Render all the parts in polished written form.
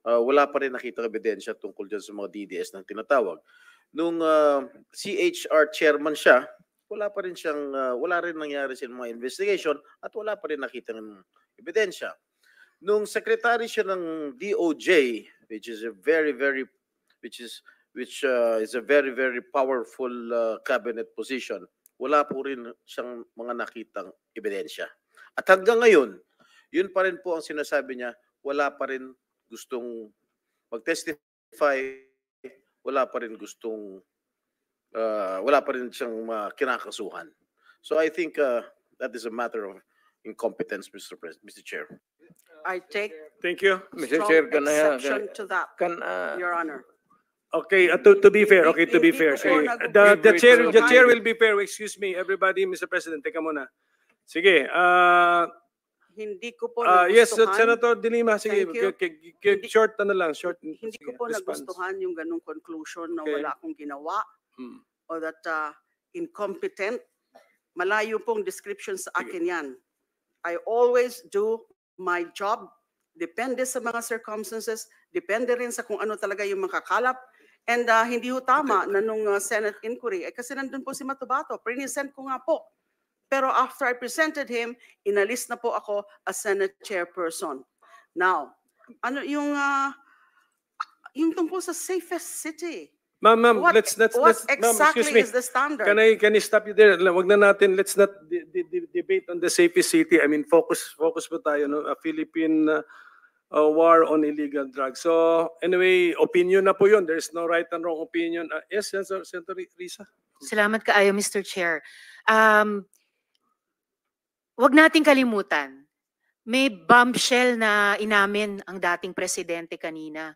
wala pa rin nakitang ebidensya tungkol dyan sa mga DDS na tinatawag. Nung CHR chairman siya, wala rin nangyari sa mga investigation at wala pa rin nakitang ebidensya. Nung secretary siya ng DOJ, which is a very very powerful cabinet position, wala po rin siyang mga nakitang ebidensya. At hanggang ngayon, yun pa rin po ang sinasabi niya, wala pa rin gustong mag-testify, wala pa rin siyang kinakasuhan. So I think that is a matter of incompetence, Mr. Chair. I take Thank you. Mr. strong Chair, exception to that, can Your Honor. Okay, to be fair, okay, to be fair. Sige. The chair will be fair. Excuse me, everybody, Mr. President, teka muna. Sige, Hindi ko po yes, nagustuhan. Senator De Lima, sige, Thank you. short short. Hindi ko sige, po response. nagustuhan yung ganung conclusion na Okay. wala akong ginawa Hmm. o that incompetent. Malayo pong description sa akin yan. I always do my job. Depende sa mga circumstances. Depende rin sa kung ano talaga yung makakalap. And hindi ho tama na nung Senate inquiry. Kasi nandun po si Matubato. Present ko nga po. Pero after I presented him, inalis na po ako as Senate chairperson. Now, ano yung tungkol sa safest city? Ma'am, What let's what ma'am, exactly excuse me. is the standard? Can I stop you there? Wag na natin, let's not debate on the safest city. I mean, focus po tayo, no? A Philippine war on illegal drugs. So, anyway, opinion na po yun. There's no right and wrong opinion. Yes, Senator Risa. Salamat kaayo, Mr. Chair. Wag nating kalimutan, may bombshell na inamin ang dating presidente kanina.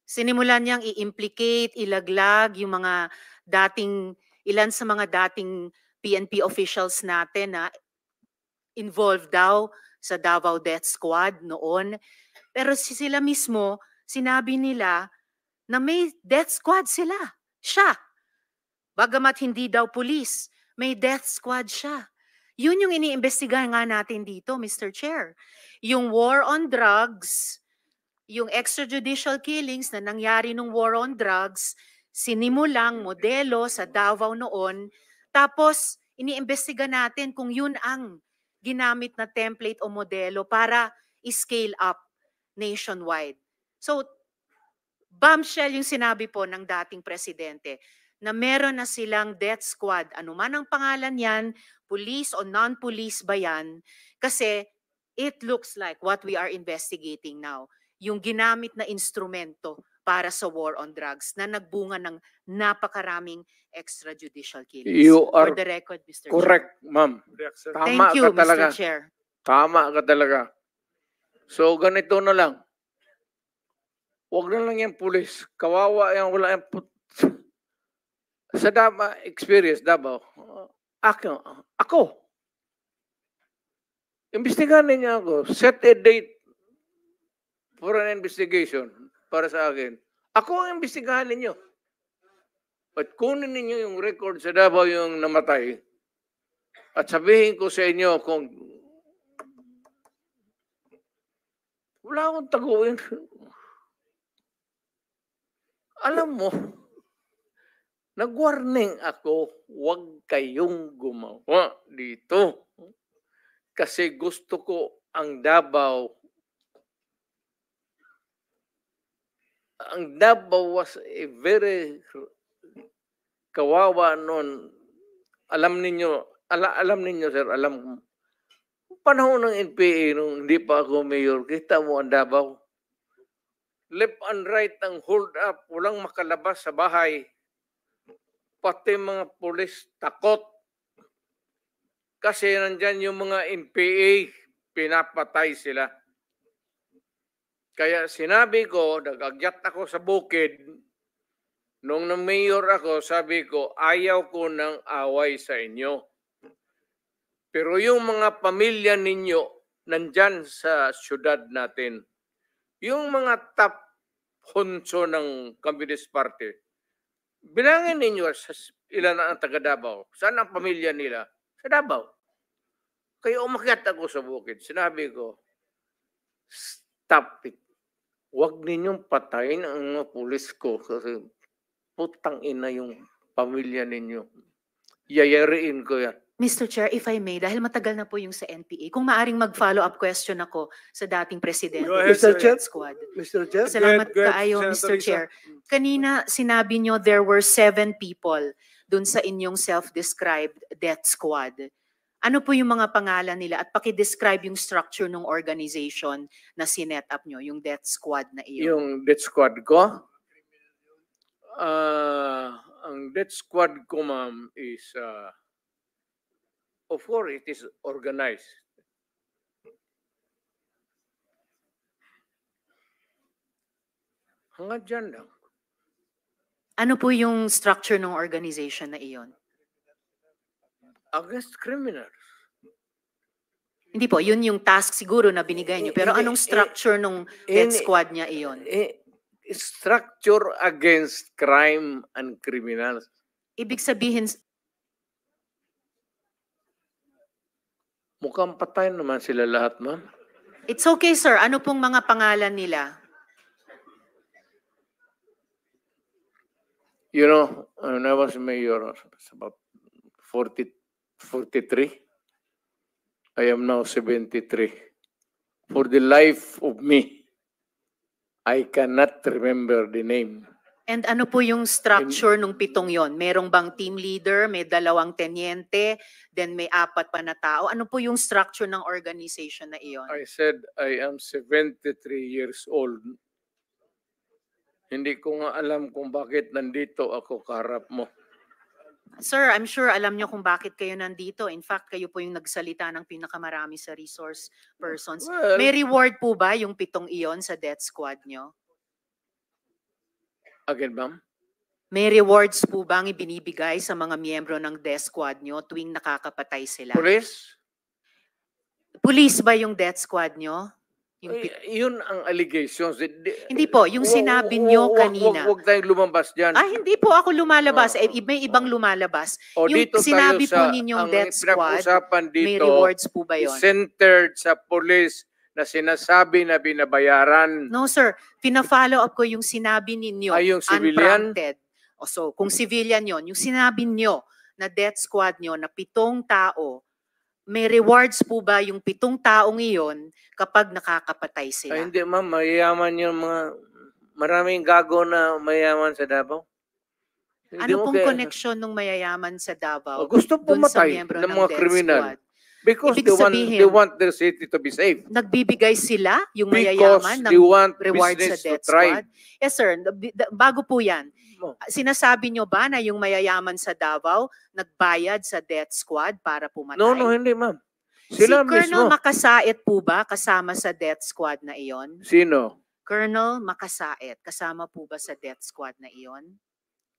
Sinimulan niyang i-implicate, ilaglag yung mga ilan sa mga dating PNP officials natin na involved daw sa Davao Death Squad noon. Pero sila mismo, sinabi nila na may death squad sila. Siya. Bagamat hindi daw pulis, may death squad siya. Yun yung iniimbestigahan nga natin dito, Mr. Chair. Yung war on drugs, yung extrajudicial killings na nangyari nung war on drugs, sinimulang modelo sa Davao noon, tapos iniimbestiga natin kung yun ang ginamit na template o modelo para i-scale up nationwide. So, bombshell yung sinabi po ng dating presidente na meron na silang death squad, anuman ang pangalan yan, police o non-police ba yan, kasi it looks like what we are investigating now, yung ginamit na instrumento para sa war on drugs na nagbunga ng napakaraming extrajudicial killings. You are For the record, Mr. correct, ma'am. Reaction. Tama Thank you, ka talaga. Mr. Chair. Tama ka talaga. So, ganito na lang. Huwag na lang yung pulis. Kawawa yan, wala yung sa experience, Davao. Ako. Imbestigahan niya ako. Set a date for an investigation para sa akin. Ako ang imbestigahan ninyo. At kunin ninyo yung record sa Davao yung namatay. At sabihin ko sa inyo kung wala akong taguin. Alam mo, nag-warning ako, huwag kayong gumawa dito. Kasi gusto ko ang Davao was a very kawawa noon. Alam ninyo sir, alam panahon ng NPA nung hindi pa ako mayor, kita mo ang Davao. Left and right ang hold up, walang makalabas sa bahay. Pati mga pulis takot. Kasi nandyan yung mga NPA, pinapatay sila. Kaya sinabi ko, nag-agyat ako sa bukid, nung na-mayor ako, sabi ko, ayaw ko ng away sa inyo. Pero yung mga pamilya ninyo, nandyan sa syudad natin, yung mga top hunso ng Communist Party, bilangin ninyo sa ilan ang taga Davao. Saan ang pamilya nila? Sa Davao. Kaya umakyat ako sa bukid. Sinabi ko, stop it. Huwag ninyong patayin ang mga pulis ko kasi putang ina yung pamilya ninyo. Yayariin ko yan. Mr. Chair, if I may, dahil matagal na po yung sa NPA, kung maaring mag-follow-up question ako sa dating presidente Go ahead, sa sir. death squad. Mr. Chair, Salamat Go ahead, kaayo, Senator Mr. Risa. Chair. Kanina sinabi nyo there were 7 people dun sa inyong self-described death squad. Ano po yung mga pangalan nila at paki-describe yung structure ng organization na sinet up nyo, yung death squad na iyon? Yung death squad ko, ang death squad ko, ma'am, is, of course, it is organized. Hanggang dyan lang. Ano po yung structure ng organization na iyon? Against criminals. Hindi po, yun yung task siguro na binigay nyo. Pero anong structure ng death squad niya iyon? Structure against crime and criminals. Ibig sabihin, Mukhang patay naman sila lahat, ma'am. it's okay sir, ano pong mga pangalan nila? You know, when I was mayor, it's about 43. I am now 73. For the life of me, I cannot remember the name. And ano po yung structure nung 7 yon? Merong bang team leader, may 2 tenyente, then may 4 pa na tao? Ano po yung structure ng organization na iyon? I said I am 73 years old. Hindi ko nga alam kung bakit nandito ako kaharap mo. Sir, I'm sure alam nyo kung bakit kayo nandito. In fact, kayo po yung nagsalita ng pinakamarami sa resource persons. Well, May reward po ba yung 7 iyon sa death squad nyo? again, ma'am? May rewards po bang ibinibigay sa mga miyembro ng death squad nyo tuwing nakakapatay sila? Police? Police ba yung death squad nyo? Yung Yun ang allegations. Hindi po, yung sinabi nyo kanina. Huwag tayong lumabas dyan. Hindi po ako lumalabas. May ibang lumalabas. O, Yung dito sinabi tayo po ninyong ang death squad, pinag-usapan may dito, rewards po ba is yun? centered sa police na sinasabi na binabayaran. No sir, pina-follow up ko yung sinabi ninyo. Ay, yung civilian? Unprompted. So, kung civilian yon, yung sinabi nyo na death squad nyo na 7 tao, may rewards po ba yung 7 taong iyon kapag nakakapatay sila? Ay, hindi ma'am, mayayaman yung mga, maraming gago na mayayaman sa Davao. Hindi Ano mo pong kaya- connection ng mayayaman sa Davao? Gusto dun sa pumatay miyembro ng ng mga death kriminal. squad? Because Ibig they sabihin- want their city to be safe. Nagbibigay sila, yung Because mayayaman, they ng want rewards sa business to death thrive. squad? Yes sir, bago po yan. Oh. Sinasabi nyo ba na yung mayayaman sa Davao nagbayad sa death squad para pumatay? No, hindi ma'am. Si Sila Colonel mismo. Makasait po ba kasama sa death squad na iyon? Sino? Colonel Makasait, kasama po ba sa death squad na iyon?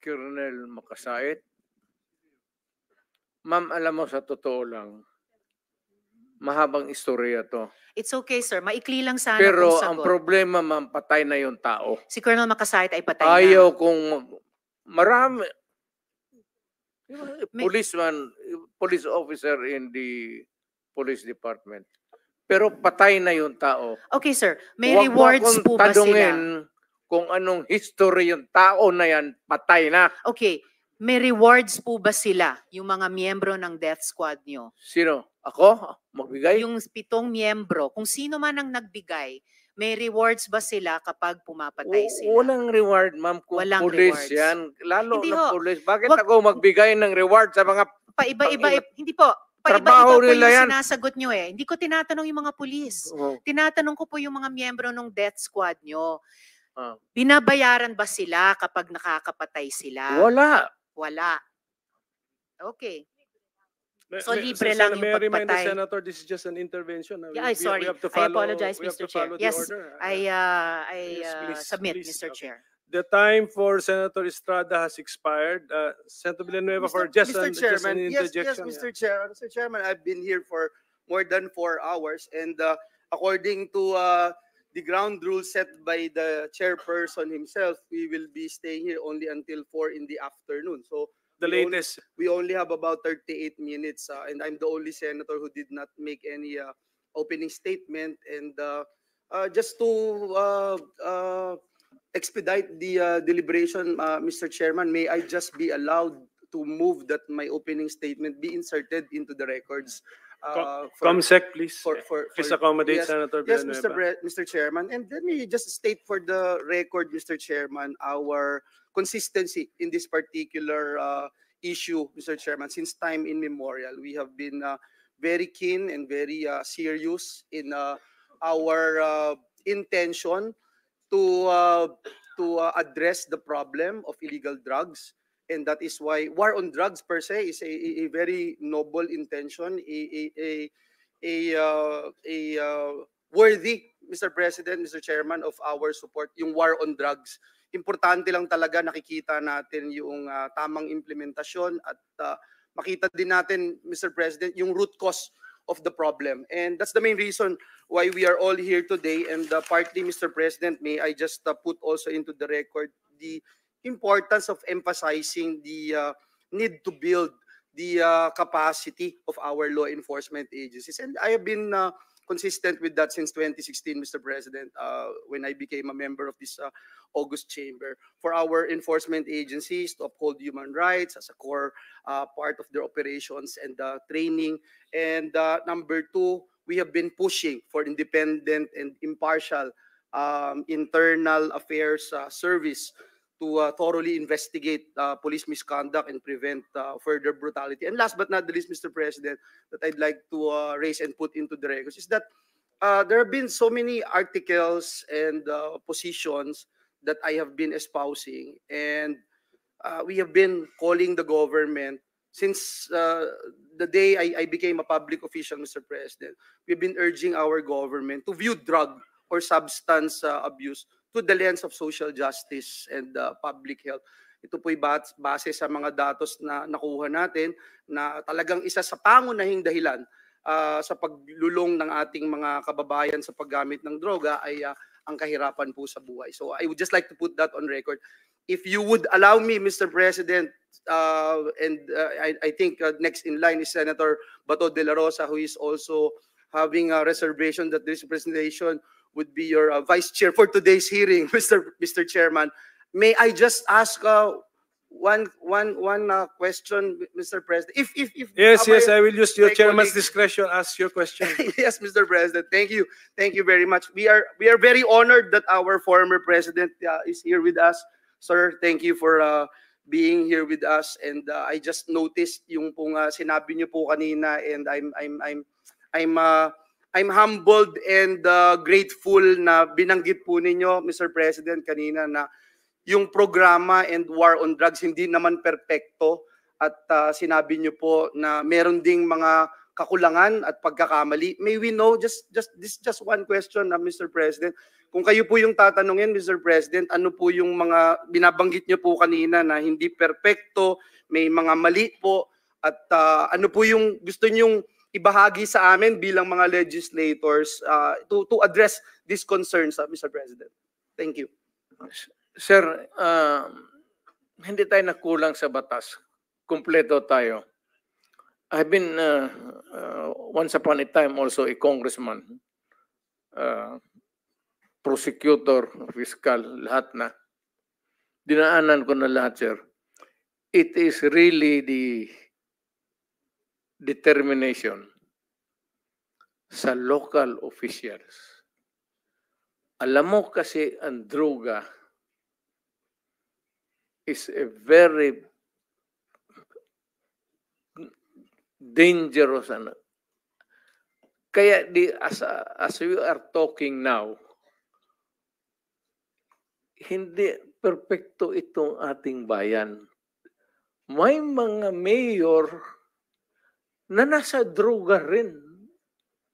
Colonel Makasait? Ma'am, alam mo sa totoo lang, mahabang istorya to. It's okay sir, maikli lang sana Pero kung ang sagot. problema, ma'am, patay na yung tao. Si Colonel Makasait ay patay na. Ayaw kung marami. May- Police officer in the police department. Pero patay na yung tao. Okay sir, may Huwag mo rewards akong po ba sila? tanungin kung anong history yung tao na yan, patay na. Okay, may rewards po ba sila, yung mga miyembro ng death squad nyo? Sino? Ako? Magbigay? Yung 7 miyembro, kung sino man ang nagbigay, may rewards ba sila kapag pumapatay sila? Walang reward, ma'am. Kung Walang police rewards. yan. Lalo Hindi na ho. police. Bakit Wag- ako magbigay ng reward sa mga... Paiba-iba, hindi po. Trabaho Paiba-iba po nila yung yan. sinasagot nyo eh. Hindi ko tinatanong yung mga pulis. Tinatanong ko po yung mga miyembro ng death squad nyo. Ah. Binabayaran ba sila kapag nakakapatay sila? Wala. Wala. Okay. So, libre lang yung May I remind the pagpatay. Senator, this is just an intervention. Yeah, I'm sorry. We have to I follow, apologize, we have Mr. to Chair. follow the Yes, order. I Yes, please, submit, please. Mr. Okay. Chair. The time for Senator Estrada has expired. Senator Villanueva for just an Chairman, yes, interjection. Mr. Chair. Mr. Chairman, I've been here for more than 4 hours, and according to the ground rules set by the chairperson himself, we will be staying here only until 4 in the afternoon. So The we latest. we only have about 38 minutes, and I'm the only senator who did not make any opening statement. And Just to expedite the deliberation, Mr. Chairman, may I just be allowed to move that my opening statement be inserted into the records? Comsec, please. Please for- accommodate yes, Senator Yes, Villanueva. Mr. Chairman, and let me just state for the record, Mr. Chairman, our consistency in this particular issue, Mr. Chairman. Since time immemorial, we have been very keen and very serious in our intention to address the problem of illegal drugs. And that is why war on drugs per se is a very noble intention, worthy, Mr. President, Mr. Chairman, of our support, yung war on drugs. Importante lang talaga nakikita natin yung tamang implementasyon at makita din natin, Mr. President, yung root cause of the problem. And that's the main reason why we are all here today. And partly, Mr. President, may I just put also into the record the importance of emphasizing the need to build the capacity of our law enforcement agencies. And I have been consistent with that since 2016, Mr. President, when I became a member of this August Chamber, for our enforcement agencies to uphold human rights as a core part of their operations and training. And number two, we have been pushing for independent and impartial internal affairs service to thoroughly investigate police misconduct and prevent further brutality. And last but not the least, Mr. President, that I'd like to raise and put into the records is that there have been so many articles and positions that I have been espousing, and we have been calling the government since the day I became a public official, Mr. President. We've been urging our government to view drug or substance abuse to the lens of social justice and public health. Ito po'y base sa mga datos na nakuha natin na talagang isa sa pangunahing dahilan sa paglulong ng ating mga kababayan sa paggamit ng droga ay ang kahirapan po sa buhay. So I would just like to put that on record. If you would allow me, Mr. President, and I think next in line is Senator Bato de la Rosa, who is also having a reservation that this presentation would be your vice chair for today's hearing, Mr. Chairman. May I just ask one question, Mr. President? If Yes, I will use your my chairman's colleague- discretion. Ask your question. Yes, Mr. President. Thank you very much. We are very honored that our former president is here with us, sir. Thank you for being here with us. And I just noticed yung pong sinabi niyo po kanina, and I'm humbled and grateful na binanggit po ninyo, Mr. President, kanina na yung programa and war on drugs hindi naman perpekto at sinabi niyo po na meron ding mga kakulangan at pagkakamali. May we know, just one question, Mr. President. Kung kayo po yung tatanungin, Mr. President, ano po yung mga binabanggit niyo po kanina na hindi perpekto, may mga mali po, at ano po yung gusto niyong ibahagi sa amin bilang mga legislators to address these concerns, Mr. President? Thank you. Sir, hindi tayo nakulang sa batas. Kumpleto tayo. I've been once upon a time also a congressman, prosecutor, fiscal, lahat na. Dinaanan ko na lahat, sir. It is really the determination sa local officials. Alam mo kasi ang droga is a very dangerous. Kaya as we are talking now, hindi perpekto itong ating bayan. May mga mayor na nasa droga rin,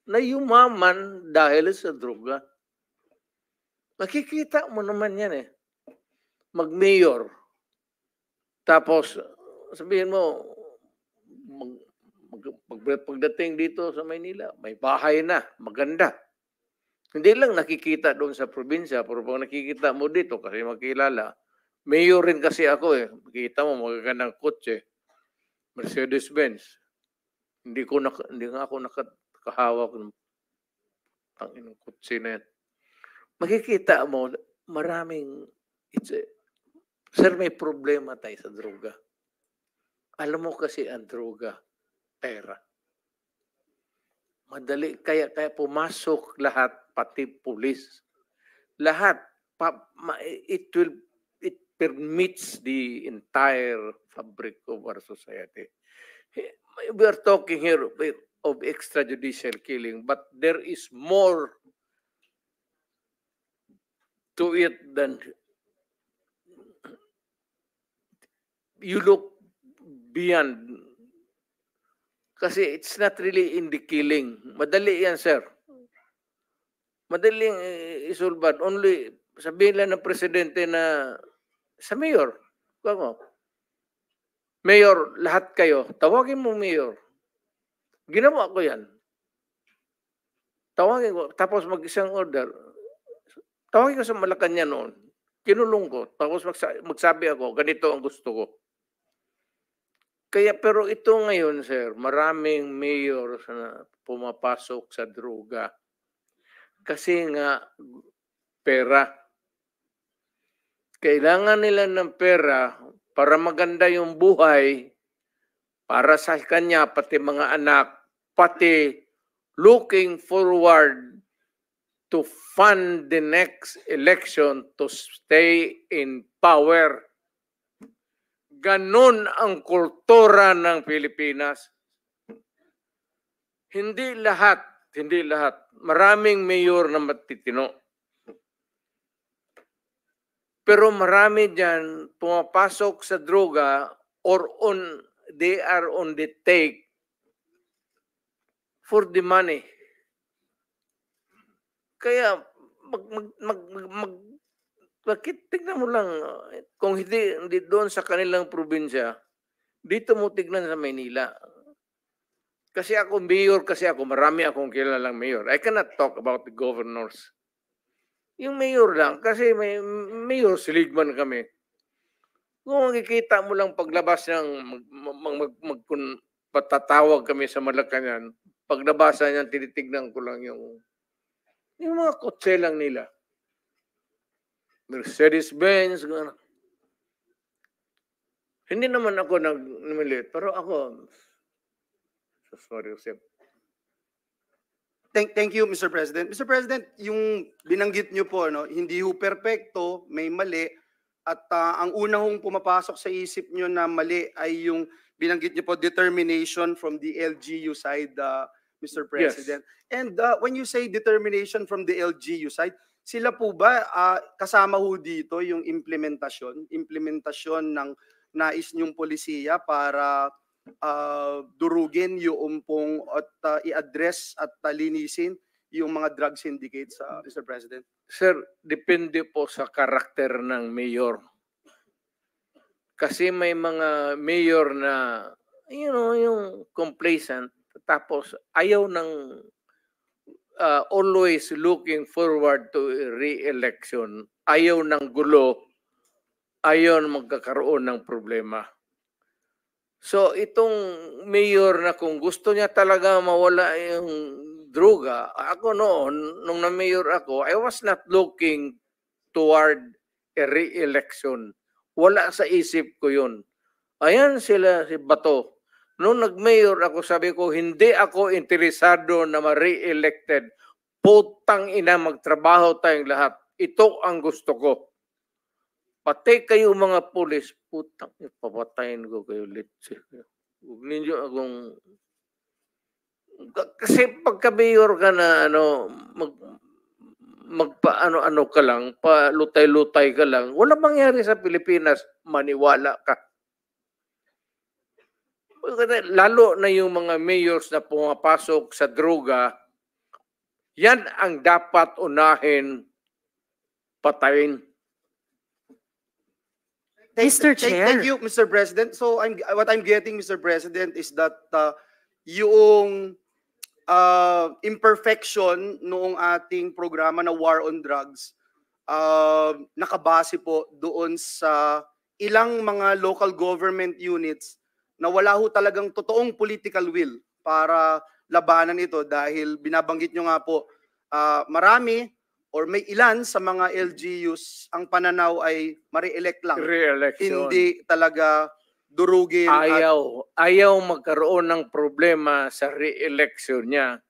na yumaman dahil sa droga. Makikita mo naman yan eh. Mag-mayor. Tapos, sabihin mo, pagdating dito sa Maynila, may bahay na, maganda. Hindi lang nakikita doon sa probinsya, pero pag nakikita mo dito, kasi makilala, mayor rin kasi ako eh. Makikita mo, magagandang kotse. Mercedes-Benz. Hindi nga ako nakahawak ng kotse na yan. makikita mo, sir, may problema tayo sa droga. Alam mo kasi ang droga, pera. Madali, kaya pumasok lahat, pati pulis. Lahat, it permits the entire fabric of our society. We are talking here of extrajudicial killing, but there is more to it than you look beyond. Kasi it's not really in the killing. Madali yan, sir. Madaling isulbad. Only, sabihin lang ng presidente na sa mayor. Mayor, lahat kayo, tawagin mo mayor. Ginawa ko yan. Tawagin ko, tapos mag-isang order. Tawagin ko sa Malacanang noon. Kinulong ko. Tapos magsabi ako, ganito ang gusto ko. Kaya, pero ito ngayon, sir, maraming mayor na pumapasok sa droga. Kasi nga, pera. Kailangan nila ng pera para maganda yung buhay, para sa kanya, pati mga anak, pati looking forward to fund the next election to stay in power. Ganon ang kultura ng Pilipinas. Hindi lahat. Maraming mayor na matitino. Pero marami dyan pumapasok sa droga or they are on the take for the money. Kaya tignan mo lang, kung hindi doon sa kanilang probinsya, dito mo tignan sa Maynila. Kasi ako mayor, marami akong kilalang mayor. I cannot talk about the governors. Yung mayor lang, kasi may mayor, siligman kami. Kung makikita mo lang paglabas ng patatawag kami sa Malacanang, paglabasan niyan, tinitignan ko lang yung mga kotse lang nila. Mercedes-Benz. Hindi naman ako nagmilit, pero ako, sorry, Joseph. Thank you, Mr. President. Mr. President, yung binanggit niyo po, no, hindi ho perpekto, may mali, at ang una hong pumapasok sa isip niyo na mali ay yung binanggit niyo po, determination from the LGU side, Mr. President. Yes. And when you say determination from the LGU side, sila po ba kasama ho dito yung implementasyon ng nais niyong polisiya para durugin yung pong at i-address at linisin yung mga drug syndicates, Mr. President? Sir, depende po sa karakter ng mayor. Kasi may mga mayor na, yung complacent, tapos ayaw ng always looking forward to re-election, ayaw ng gulo, ayaw magkakaroon ng problema. So itong mayor na kung gusto niya talaga mawala yung droga, ako noon, nung na-mayor ako, I was not looking toward a re-election. Wala sa isip ko yun. Ayan sila, si Bato. Nung nag-mayor ako, sabi ko, hindi ako interesado na ma-re-elected. Putang ina, magtrabaho tayong lahat. Ito ang gusto ko. Pati kayo mga pulis, putang, papatayin ko kayo litsi. Huwag ninyo akong... Kasi pagka-mayor ka na, magpa-ano-ano ka lang, pa-lutay-lutay ka lang, wala mangyari sa Pilipinas, maniwala ka. Lalo na yung mga mayors na pumapasok sa droga, yan ang dapat unahin patayin. Mr. Chair. Thank you, Mr. President. So what I'm getting, Mr. President, is that yung imperfection noong ating programa na War on Drugs, nakabase po doon sa ilang mga local government units na wala ho talagang totoong political will para labanan ito, dahil binabanggit nyo nga po, marami or may ilan sa mga LGUs ang pananaw ay ma-re-elect lang. Re-election. Hindi talaga durugin at Ayaw magkaroon ng problema sa re-election niya.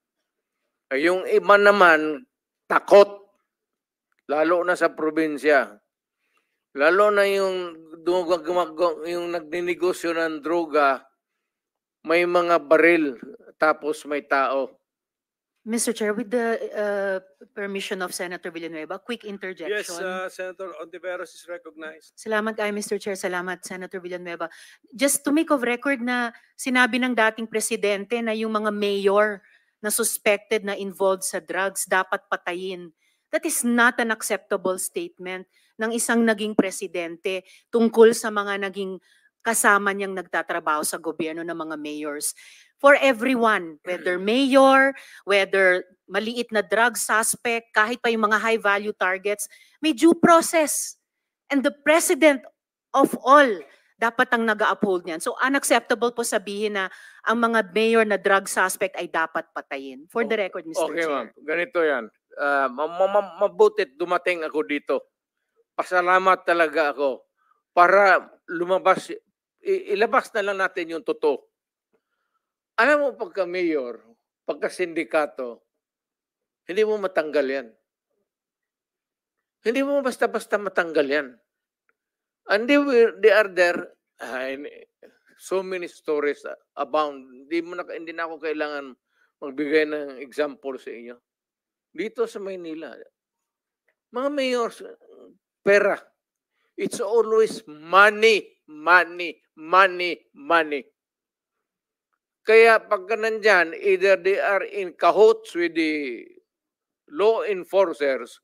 Yung iba naman, takot. Lalo na sa probinsya. Lalo na yung nagninegosyo ng droga, may mga baril, tapos may tao. Mr. Chair, with the permission of Senator Villanueva, quick interjection. Yes, Senator Ontiveros is recognized. Salamat kay Mr. Chair. Salamat, Senator Villanueva. Just to make of record na sinabi ng dating presidente na yung mga mayor na suspected na involved sa drugs dapat patayin. That is not an acceptable statement ng isang naging presidente tungkol sa mga naging kasama niyang nagtatrabaho sa gobyerno ng mga mayors. For everyone, whether mayor, whether maliit na drug suspect, kahit pa yung mga high-value targets, may due process. And the president of all, dapat ang nag-uphold niyan. So unacceptable po sabihin na ang mga mayor na drug suspect ay dapat patayin. For the record, Mr. Okay, Chair. ma'am. Ganito yan. Mabutit dumating ako dito. Pasalamat talaga ako para lumabas, ilabas na lang natin yung totoo. Alam mo, pagka mayor, pagka sindikato, hindi mo matanggal yan. Hindi mo basta-basta matanggal yan. And they are there, so many stories abound. Hindi na ako kailangan magbigay ng example sa inyo. Dito sa Maynila, mga mayors, pera. It's always money, money, money, money. Kaya pagka nandyan, either they are in cahoots with the law enforcers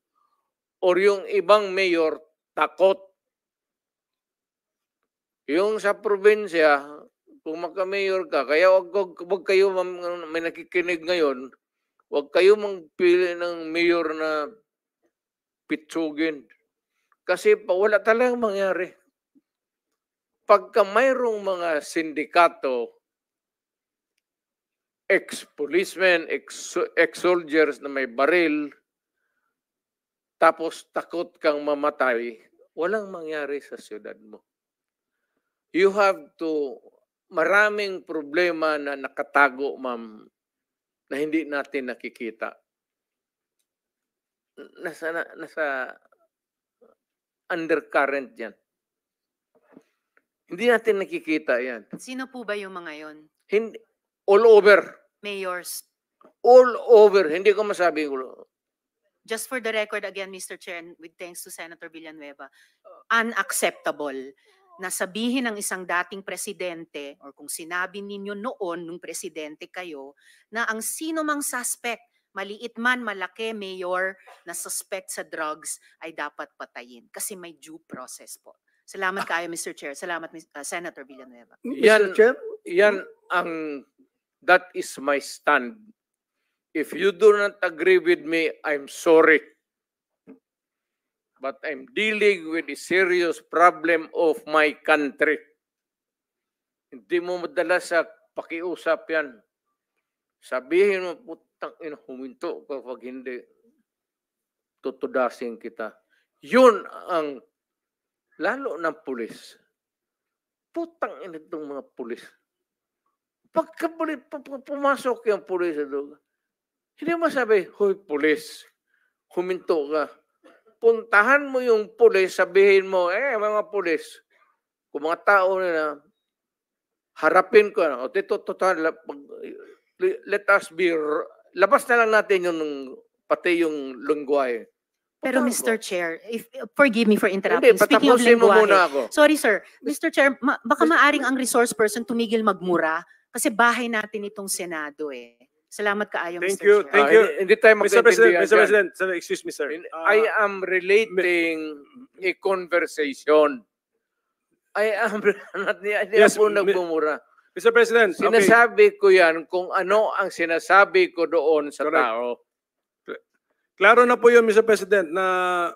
or yung ibang mayor takot. Yung sa probinsya, kung magka-mayor ka, kaya wag kayo, may nakikinig ngayon, wag kayo magpili ng mayor na pitsugin. Kasi wala talagang mangyari. Pagka mayroong mga sindikato, ex-policemen, ex-soldiers na may baril, tapos takot kang mamatay, walang mangyari sa siyudad mo. You have to, maraming problema na nakatago, ma'am, na hindi natin nakikita. Nasa undercurrent yan. Hindi natin nakikita yan. Sino po ba yung mga yon? Hindi, all over. Mayors. All over. Hindi ko masabi. Just for the record again, Mr. Chair, and with thanks to Senator Villanueva, unacceptable na sabihin ng isang dating presidente or kung sinabi ninyo noon nung presidente kayo na ang sino mang suspect, maliit man, malaki, mayor na suspect sa drugs ay dapat patayin kasi may due process po. Salamat kayo, Mr. Chair. Salamat, Senator Villanueva. Yan, Mr. Chair? yan that is my stand. If you do not agree with me, I'm sorry. But I'm dealing with a serious problem of my country. Hindi mo madala sa pakiusap yan. Sabihin mo, putang ina, huminto kapag hindi, tutudasin kita. Yun ang, lalo ng pulis. Putang ina itong mga pulis. Pagka pumasok yung pulis sa doon, hindi mo sabi, hoy pulis, huminto ka. Puntahan mo yung pulis, sabihin mo, mga pulis, kung mga tao na harapin ko, o let us be, labas na lang natin yung, pati yung lengguwahe. Pero Mr. Chair, forgive me for Hindi, interrupting. Speaking of patapusin mo muna lengguwahe, ako. sorry sir, Mr. Chair, baka maaring ang resource person tumigil magmura kasi bahay natin itong Senado eh. Salamat kaayo, Thank Mr. you, Chair. thank you. Hindi tayo Mr. President, magkaintindihan Mr. dyan. President, sir, excuse me, sir. I am relating a conversation. I am, hindi Yes, ako nagmumura. Mr. President, okay. Sinasabi ko yan kung ano ang sinasabi ko doon sa Correct. tao. Klaro na po yun, Mr. President, na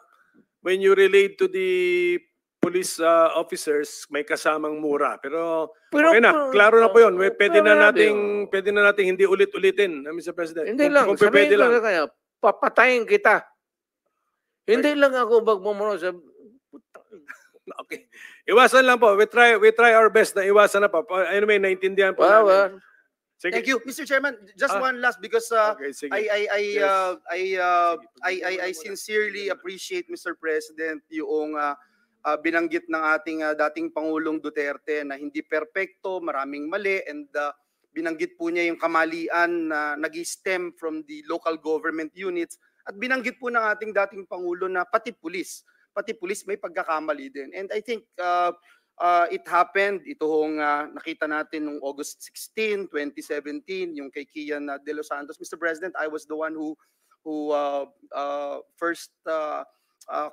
when you relate to the police officers, may kasamang mura. Pero okay na, klaro na po yun. Pwede na nating hindi ulit-ulitin, Mr. President. Hindi lang, Kung pwede sabihin ko lang. na kaya, papatayin kita. Hindi lang ako magmumuno sa... Okay. Iwasan lang po. We try our best na iwasan na po. Anyway, naintindihan po Wow, namin. Sige. Thank you, Mr. Chairman. Just Ah. one last because Okay, sige. Yes. I sincerely appreciate, Mr. President, yung binanggit ng ating dating Pangulong Duterte na hindi perpekto, maraming mali, and binanggit po niya yung kamalian na nag-stem from the local government units, at binanggit po ng ating dating Pangulo na pati pulis may pagkakamali din. And I think it happened, ito hong nakita natin noong August 16, 2017, yung kay Kian De Los Santos. Mr. President, I was the one who first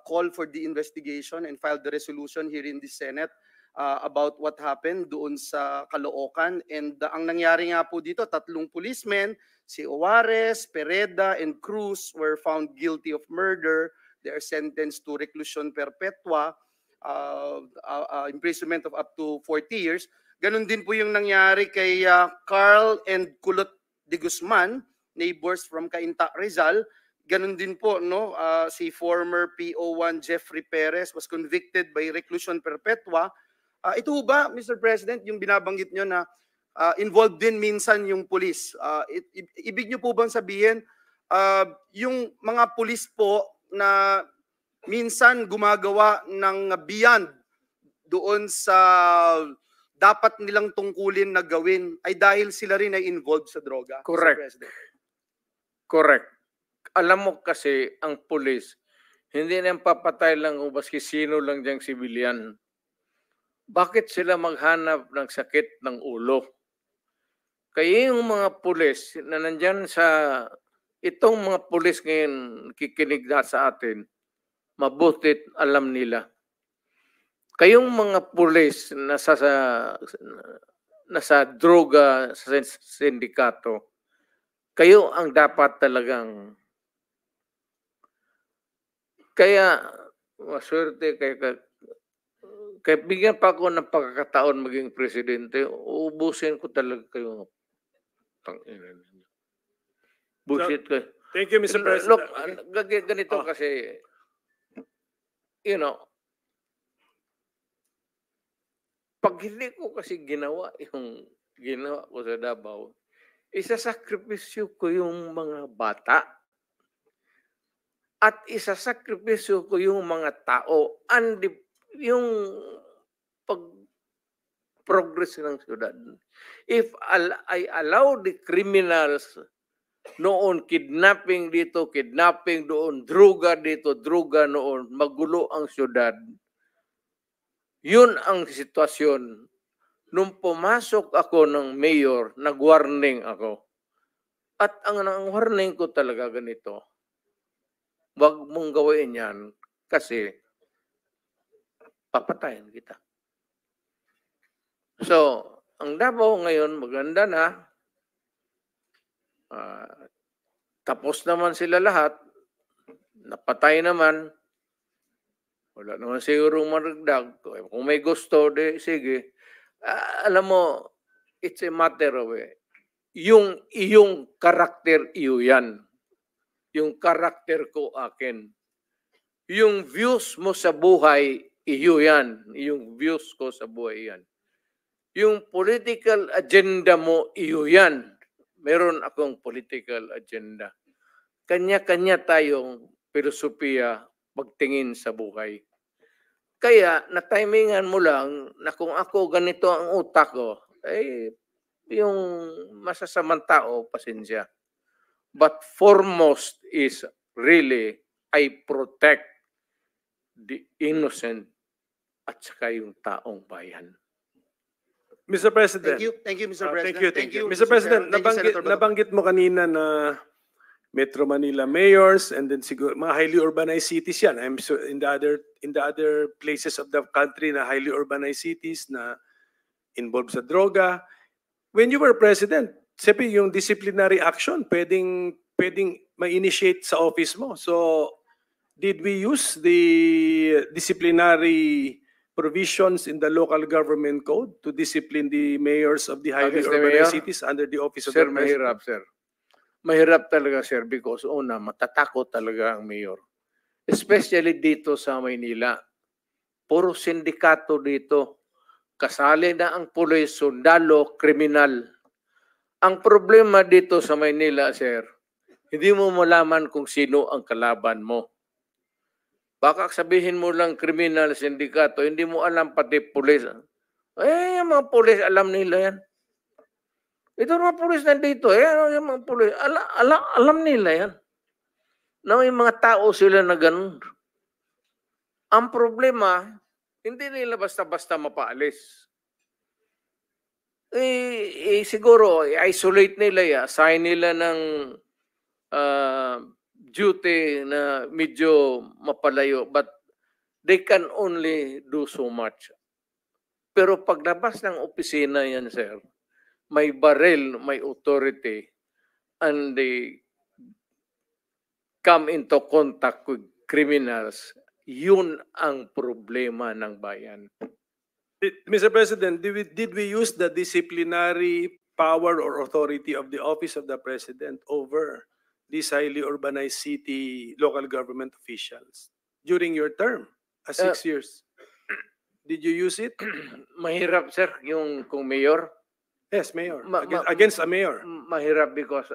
called for the investigation and filed the resolution here in the Senate about what happened doon sa Caloocan. And ang nangyari nga po dito, 3 policemen, si Juarez, Pereda, and Cruz were found guilty of murder. They are sentenced to reclusion perpetua, imprisonment of up to 40 years. Ganon din po yung nangyari kay Carl and Kulot de Guzman, neighbors from Cainta, Rizal. Ganon din po, no, si former PO1 Jeffrey Perez was convicted by reclusion perpetua. Ito ba, Mr. President, yung binabanggit nyo na involved din minsan yung pulis? Ibig nyo po bang sabihin, yung mga pulis po na minsan gumagawa ng beyond doon sa dapat nilang tungkulin na gawin ay dahil sila rin ay involved sa droga? Correct. Mr. President. Correct. Alam mo kasi, ang pulis, hindi na papatay lang kung baski sino lang diyang sibilyan. Bakit sila maghanap ng sakit ng ulo? Kaya yung mga pulis na nandyan sa... Itong mga pulis ngayon kikinig na sa atin, mabutit alam nila. Kayong mga pulis na nasa droga sa sindikato, kayo ang dapat talagang... Kaya, maswerte, kaya bigyan pa ako ng pagkakataon maging presidente, uubusin ko talaga kayo. Tangina. Bullshit ko. Thank you, Mr. President. Look, ganito kasi, you know, pag hindi ko kasi ginawa yung ginawa ko sa Davao, isasakripisyo ko yung mga bata at isasakripisyo ko yung mga tao and yung pag-progress ng syudad. If I allow the criminals noon, kidnapping dito, kidnapping doon, druga dito, druga noon, magulo ang syudad. Yun ang sitwasyon. Nung pumasok ako ng mayor, nag-warning ako. At ang warning ko talaga ganito, wag mong gawin yan kasi papatayin kita. So, ang Davao ngayon, maganda na, tapos naman sila lahat, napatay naman, wala naman siguro maragdag. Kung may gusto, sige. Alam mo, it's a matter of yung iyong karakter, iyo yan. Yung karakter ko akin. Yung views mo sa buhay, iyo yan. Yung views ko sa buhay yan. Yung political agenda mo, iyo yan. Meron akong political agenda. Kanya-kanya tayong filosofiya pagtingin sa buhay. Kaya, na-timingan mo lang na kung ako ganito ang utak ko, yung masasamang tao, pasensya. But foremost is really, I protect the innocent at saka yung taong bayan. Mr. President. Thank you, Mr. President. Thank you. Mr. President, nabanggit mo kanina na Metro Manila mayors and then siguro mga highly urbanized cities yan. I'm sure in the other places of the country na highly urbanized cities na involved sa droga. When you were president, siyempre yung disciplinary action pwedeng ma-initiate sa office mo. So, did we use the disciplinary provisions in the local government code to discipline the mayors of the highly urbanized cities under the office of Sir, the president? mahirap, sir. Mahirap talaga, sir, because una, matatakot talaga ang mayor. especially dito sa Maynila. Puro sindikato dito. Kasali na ang pulis, sundalo, kriminal. Ang problema dito sa Maynila, sir, hindi mo malaman kung sino ang kalaban mo. Baka sabihin mo lang kriminal, sindikato, hindi mo alam pati pulis. Yung mga pulis, alam nila yan. Ito mga pulis nandito, yung mga pulis, alam nila yan. Na may mga tao sila na ganun. Ang problema, hindi nila basta-basta mapaalis. Siguro, isolate nila, assign nila ng duty na medyo mapalayo, but they can only do so much. Pero paglabas ng opisina yan, sir, may baril, may authority, and they come into contact with criminals, yun ang problema ng bayan. Mr. President, did we use the disciplinary power or authority of the Office of the President over these highly urbanized city local government officials during your term as 6 years? Did you use it? Mahirap, sir, yung kung mayor. Yes, Mayor. Against a mayor. Mahirap because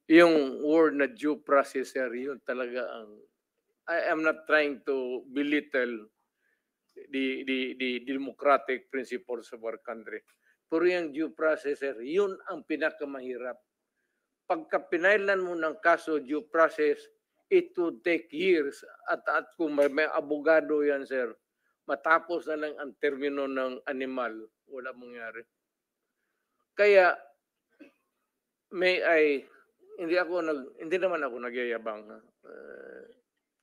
yung word na due process, sir, yun talaga ang I am not trying to belittle the democratic principles of our country. Pero yung due process, sir, yun ang pinakamahirap. Pagka pinailan mo ng kaso due process, it would take years. At kung may abogado yan, sir, matapos na lang ang termino ng animal, wala mangyari. Kaya, hindi naman ako nagyayabang.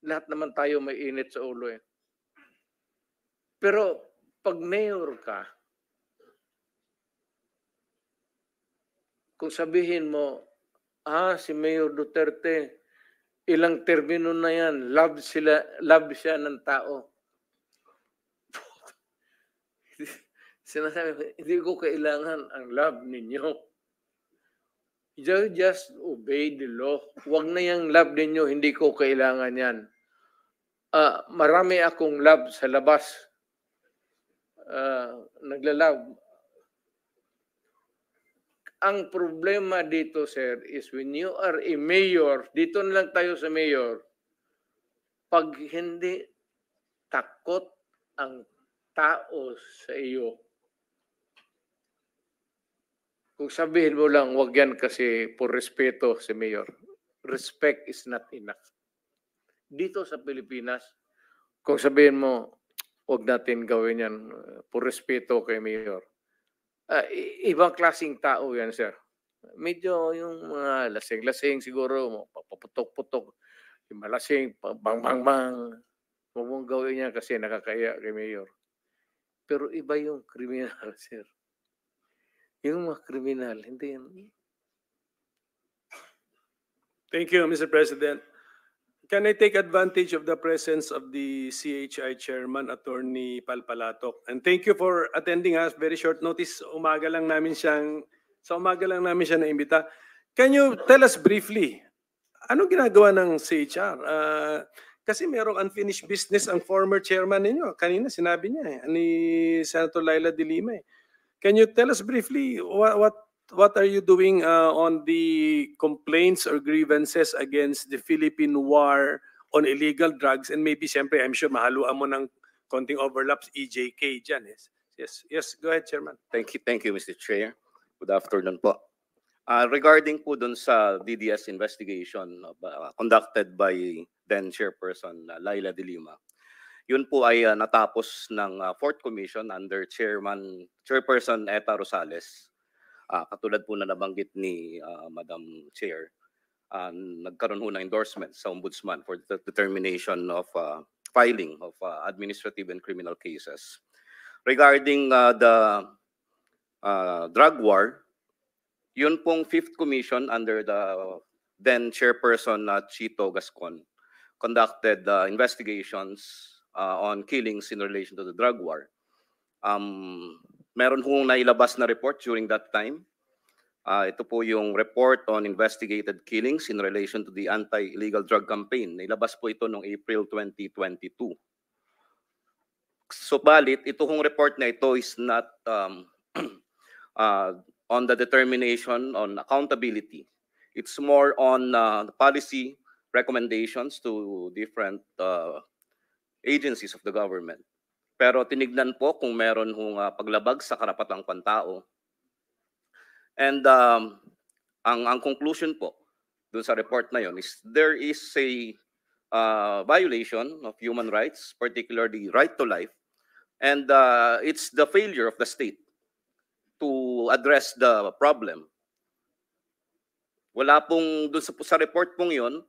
Lahat naman tayo may init sa ulo eh. Pero pag mayor ka, kung sabihin mo, si Mayor Duterte, ilang termino na yan, love siya ng tao. Sinasabi, hindi ko kailangan ang love ninyo. You just obey the law. Huwag na yung love ninyo, hindi ko kailangan yan. Marami akong love sa labas. Naglalove. Ang problema dito, sir, is when you are a mayor, dito na lang tayo sa mayor, pag hindi takot ang tao sa iyo, kung sabihin mo lang, wag yan kasi por respeto si mayor. Respect is not enough. Dito sa Pilipinas, kung sabihin mo, wag natin gawin yan por respeto kay mayor. Ibang klaseng tao yan, sir. Medyo yung mga lasing-lasing siguro, paputok-putok, yung malasing, bang-bang-bang. Huwag mong gawin yan kasi nakakaya kay mayor. Pero iba yung kriminal, sir. Yung mga kriminal, hindi yan. Thank you, Mr. President. Can I take advantage of the presence of the CHI Chairman, Attorney Palpalatok? And thank you for attending us. Very short notice. Sa umaga lang namin siya naimbita. Can you tell us briefly, ano ginagawa ng CHR? Kasi merong unfinished business ang former chairman ninyo. Kanina sinabi niya ni Senator Laila de Lima. Can you tell us briefly what are you doing on the complaints or grievances against the Philippine war on illegal drugs? And maybe, siyempre, I'm sure mahaluan mo ng konting overlaps, EJK dyan. Yes, go ahead, Chairman. Thank you, Mr. Chair. Good afternoon po. Regarding po dun sa DDS investigation conducted by then Chairperson Laila de Lima, yun po ay natapos ng 4th Commission under Chairperson Eta Rosales. Katulad po na nabanggit ni Madam Chair, nagkaroon ho ng endorsement sa Ombudsman for the determination of filing of administrative and criminal cases. Regarding the drug war, yun pong 5th Commission under the then Chairperson Chito Gascon conducted investigations on killings in relation to the drug war. Meron hong nailabas na report during that time. Ito po yung report on investigated killings in relation to the anti-illegal drug campaign. Nailabas po ito noong April 2022. Subalit, ito hong report na ito is not on the determination on accountability. It's more on policy recommendations to different agencies of the government. Pero tinignan po kung meron hong paglabag sa karapatang pantao. And ang conclusion po dun sa report na yon is there is a violation of human rights, particularly right to life, and it's the failure of the state to address the problem. Wala pong dun sa report pong yon,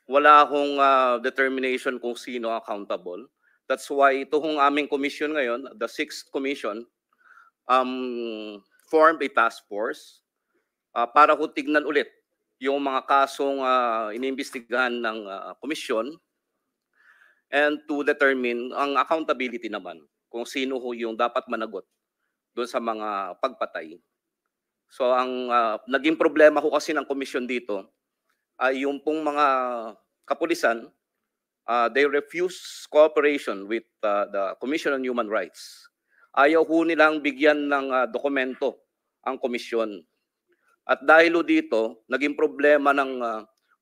wala hong determination kung sino accountable. That's why ito hong aming commission ngayon, the 6th commission, formed a task force para kung tignan ulit yung mga kasong inimbestigahan ng komisyon and to determine ang accountability naman kung sino ho yung dapat managot doon sa mga pagpatay. So ang naging problema ho kasi ng komisyon dito ay yung pong mga kapulisan, they refuse cooperation with the Commission on Human Rights. Ayaw ho nilang bigyan ng dokumento ang komisyon. At dahil ho dito, naging problema ng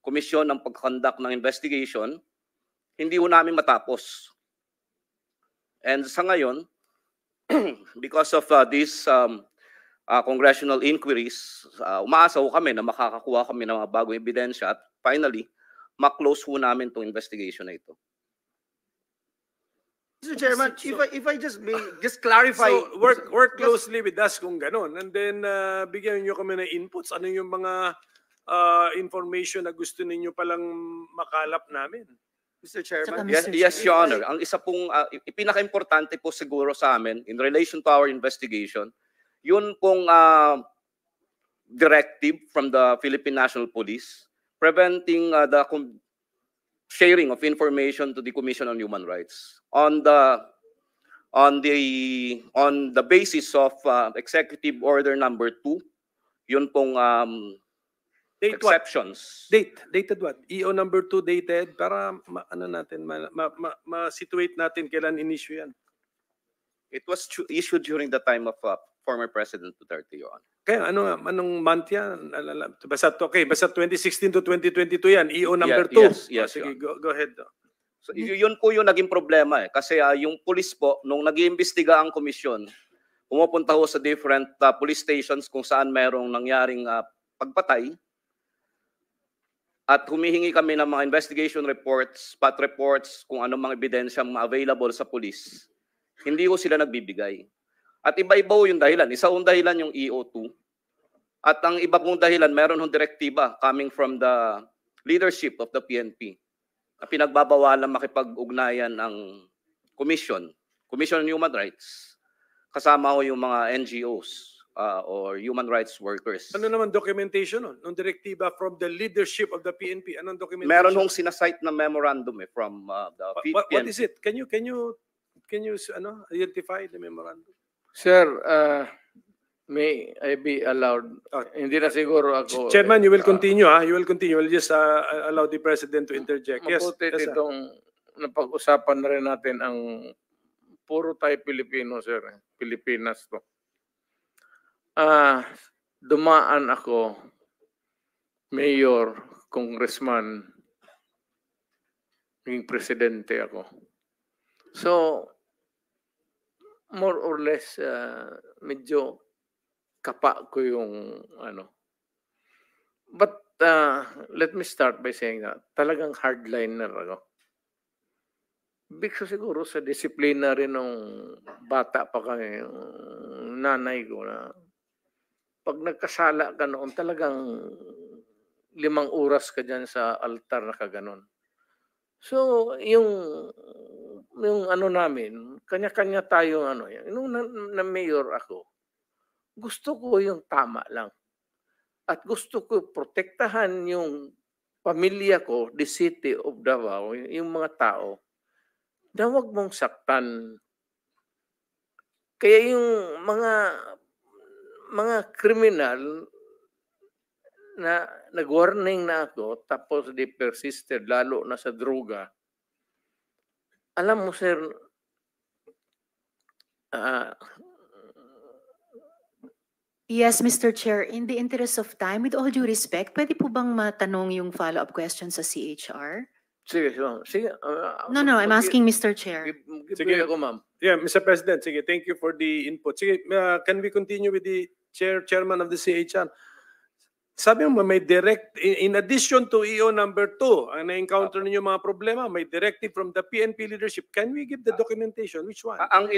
komisyon ng pag-conduct ng investigation, hindi ho namin matapos. And sa ngayon, because of these congressional inquiries, umaasa ho kami na makakakuha kami ng mga bagong ebidensya at finally, ma-close ho namin itong investigation na ito. Mr. Chairman, if I just clarify. So work closely with us kung ganun. And then bigyan niyo kami ng inputs. Ano yung mga information na gusto ninyo palang makalap namin? Mr. Chairman. Saka, Yes, Your Honor. Ang isa pong pinaka-importante po siguro sa amin in relation to our investigation, yun pong directive from the Philippine National Police preventing the sharing of information to the Commission on Human Rights on the basis of Executive Order Number 2. Yun pong Date what? exceptions. Dated what? EO number 2 dated para ma-situate natin kailan in-issue yan. It was issued during the time of former President Duterte, Your Honor. Kaya anong month yan? Basta 2016 to 2022 yan. EO number 2. Yes, Sige, Your go ahead. So, yun po yung naging problema kasi yung police po nung nag-iimbestiga ang komisyon, pumupunta ho sa different police stations kung saan merong nangyaring pagpatay at humihingi kami ng mga investigation reports, spot reports, kung anong mga ebidensya available sa police. Hindi ho sila nagbibigay. At iba-iba ho yung dahilan. Isa hong dahilan yung EO2. At ang iba pong dahilan, meron hong direktiba coming from the leadership of the PNP na pinagbabawalan makipag-ugnayan ng Commission on Human Rights. Kasama ho yung mga NGOs or human rights workers. Ano naman documentation nun? Nung direktiba from the leadership of the PNP, anong documentation? Meron hong sinasite na memorandum from the What PNP. is it? Can you identify the memorandum? Sir, may I be allowed? Hindi na siguro ako. Chairman, you will continue, ha? You will continue. We'll just allow the President to interject. Yes. Mabuti Yes, sir. itong napag-usapan na rin natin ang puro tayo Pilipino, sir. Pilipinas to. Dumaan ako, mayor, congressman, naging presidente ako. So, more or less, medyo kapa ko yung ano. But let me start by saying that talagang hardliner ako. Because siguro sa disiplina rin ng bata pa kami, yung nanay ko na pag nagkasala ka noon, talagang 5 oras ka dyan sa altar na kaganon. So, yung ano namin, kanya-kanya tayo ano, nung na mayor ako, gusto ko yung tama lang. At gusto ko protektahan yung pamilya ko, the city of Davao, yung mga tao, na huwag mong saktan. Kaya yung mga kriminal, na nag-warning na ako, tapos they persisted, lalo na sa droga. Alam mo, sir, Yes, Mr. Chair, in the interest of time, with all due respect, pwede po bang matanong yung follow-up question sa CHR? sige, sige. No, I'm asking Mr. Chair. Sige ako, ma'am. Yeah, Mr. President, sige, thank you for the input. Sige, can we continue with the chairman of the CHR? Sabi mo, may direct, in addition to EO number 2, ang na-encounter ninyo mga problema, may directive from the PNP leadership. Can we give the documentation? Which one? Ang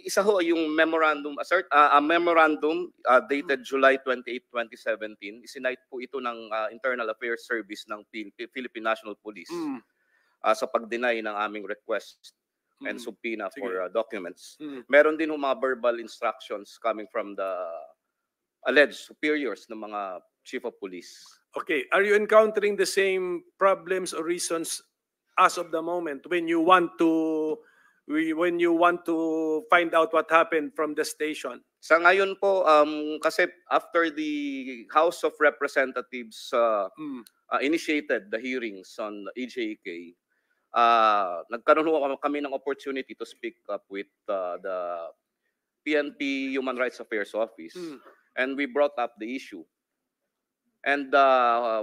isa ho yung memorandum, a memorandum dated July 28, 2017. Isinite po ito ng Internal Affairs Service ng Philippine National Police sa pag-deny ng aming request and subpoena for documents. Meron din ho mga verbal instructions coming from the alleged superiors ng mga chief of police. Okay, are you encountering the same problems or reasons as of the moment when you want to find out what happened from the station? Sa ngayon po, kasi after the House of Representatives initiated the hearings on EJK, nagkaroon ho kami ng opportunity to speak up with the PNP Human Rights Affairs Office, and we brought up the issue. And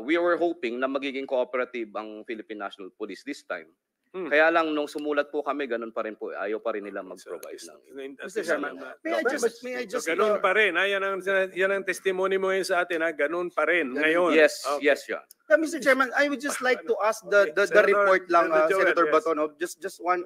we were hoping na magiging cooperative ang Philippine National Police this time. Kaya lang nung sumulat po kami, ganun pa rin po, ayaw pa rin nila mag-provide ng. Mr. Chairman, may I just ganun pa rin. Yan ang testimony mo yun sa atin. Ganun pa rin ngayon. Yes, Okay. yes, yeah. Mr. Chairman, I would just like to ask the report lang, Senator Batonov, just one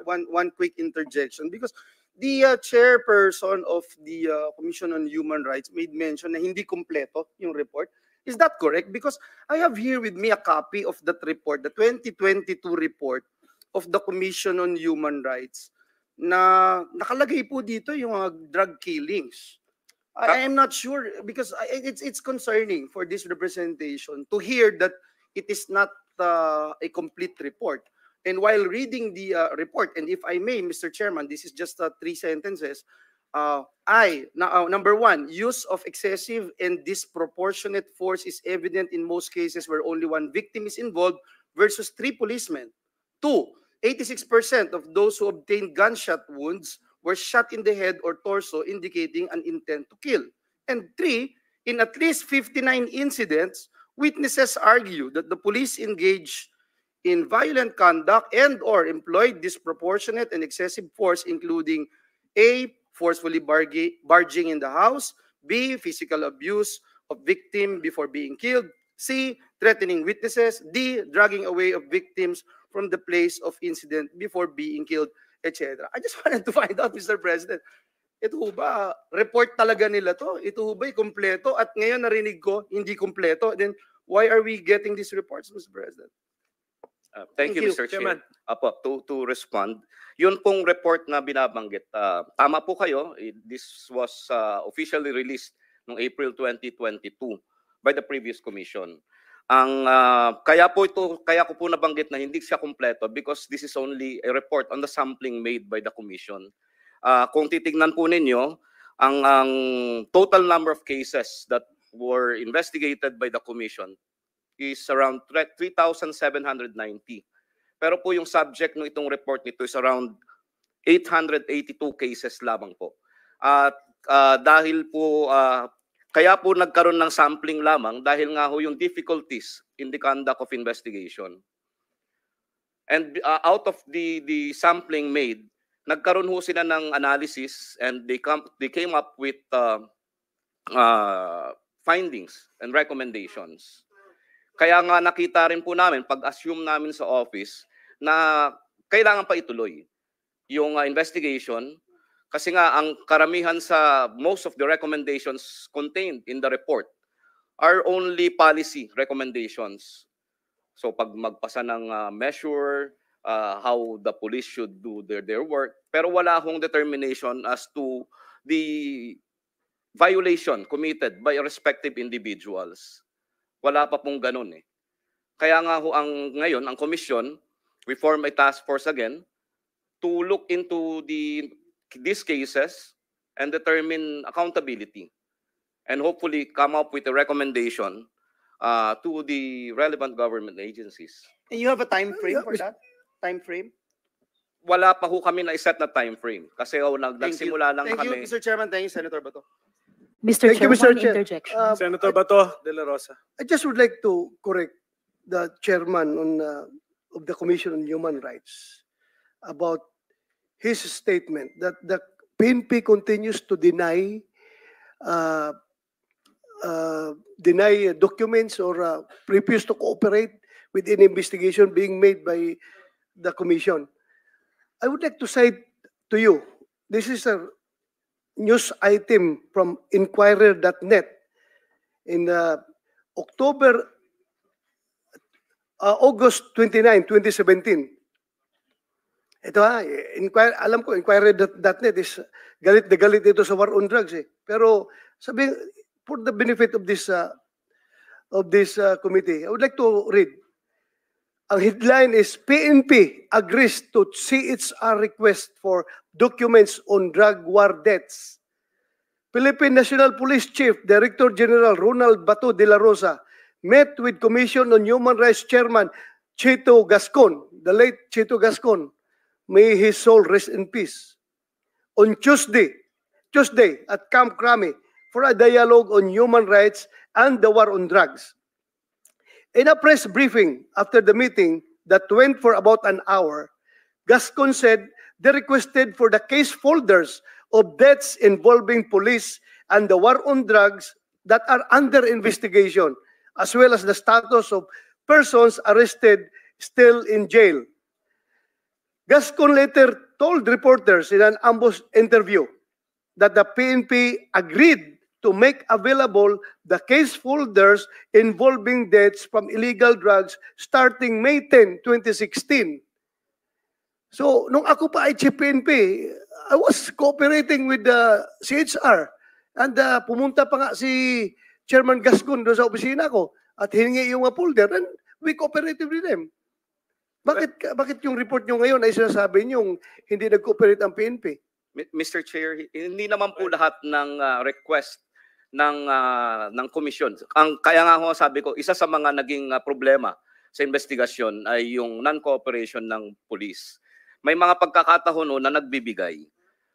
quick interjection, because the chairperson of the Commission on Human Rights made mention na hindi kumpleto yung report. Is that correct? Because I have here with me a copy of that report, the 2022 report of the Commission on Human Rights, na nakalagay po dito yung mga drug killings. I am not sure, because it's concerning for this representation to hear that it is not a complete report. And while reading the report, and if I may, Mr. Chairman, this is just 3 sentences. Number 1, use of excessive and disproportionate force is evident in most cases where only 1 victim is involved versus 3 policemen. 2, 86% of those who obtained gunshot wounds were shot in the head or torso, indicating an intent to kill. And 3, in at least 59 incidents, witnesses argue that the police engaged in violent conduct and or employed disproportionate and excessive force, including A, forcefully barging in the house, B, physical abuse of victim before being killed, C, threatening witnesses, D, dragging away of victims from the place of incident before being killed, etc. I just wanted to find out, Mr. President, ito ba, report talaga nila to? Ito ba kumpleto? At ngayon narinig ko, hindi kumpleto. Then, why are we getting these reports, Mr. President? Thank you, Mr. Chairman. Apo, to respond, yun pong report na binabanggit, tama po kayo, this was officially released noong April 2022 by the previous commission. Kaya ko po nabanggit na hindi siya kumpleto because this is only a report on the sampling made by the commission. Kung titignan po ninyo, ang total number of cases that were investigated by the commission is around 3,790. Pero po yung subject ng itong report nito is around 882 cases lamang po. At dahil po, kaya po nagkaroon ng sampling lamang dahil nga ho yung difficulties in the conduct of investigation. And out of the sampling made, nagkaroon ho sila ng analysis and they came up with findings and recommendations. Kaya nga nakita rin po namin, pag-assume namin sa office, na kailangan pa ituloy yung investigation kasi nga ang karamihan sa most of the recommendations contained in the report are only policy recommendations. So pag magpasa ng measure, how the police should do their work, pero wala hong determination as to the violation committed by respective individuals. Wala pa pong ganun eh. Kaya nga ho ngayon, ang commission, we form a task force again to look into these cases and determine accountability and hopefully come up with a recommendation to the relevant government agencies. And you have a time frame for that? Time frame? Wala pa ho kami na-set na time frame kasi Thank you. nagsimula lang Thank you, kami. Mr. Chairman. Thank you, Senator Bato. Mr. Thank Chair, you, Mr. one Chair. interjection. Senator Bato de la Rosa. I just would like to correct the chairman of the Commission on Human Rights about his statement that the PNP continues to deny documents or refuse to cooperate with any investigation being made by the Commission. I would like to cite to you, this is a news item from Inquirer.net in August 29, 2017. Ito alam ko, Inquirer.net is galit na galit dito sa war on drugs eh. Pero sabi, for the benefit of this committee, I would like to read. Ang headline is PNP agrees to CHR request for documents on drug war deaths. Philippine National Police Chief Director General Ronald Bato de la Rosa met with Commission on Human Rights Chairman Chito Gascon, the late Chito Gascon. May his soul rest in peace. On Tuesday at Camp Crame for a dialogue on human rights and the war on drugs. In a press briefing after the meeting that went for about an hour, Gascon said they requested for the case folders of deaths involving police and the war on drugs that are under investigation, as well as the status of persons arrested still in jail. Gascon later told reporters in an ambush interview that the PNP agreed to make available the case folders involving deaths from illegal drugs starting May 10, 2016. So, nung ako pa ay Chief PNP, I was cooperating with the CHR. And pumunta pa nga si Chairman Gascon doon sa opisina ko at hiningi yung mga folder and we cooperated with them. Bakit yung report nyo ngayon ay sinasabi nyo hindi nag-cooperate ang PNP? Mr. Chair, hindi naman po lahat ng request ng komisyon. Kaya nga ho sabi ko, isa sa mga naging problema sa investigasyon ay yung non-cooperation ng police. May mga pagkakataon na nagbibigay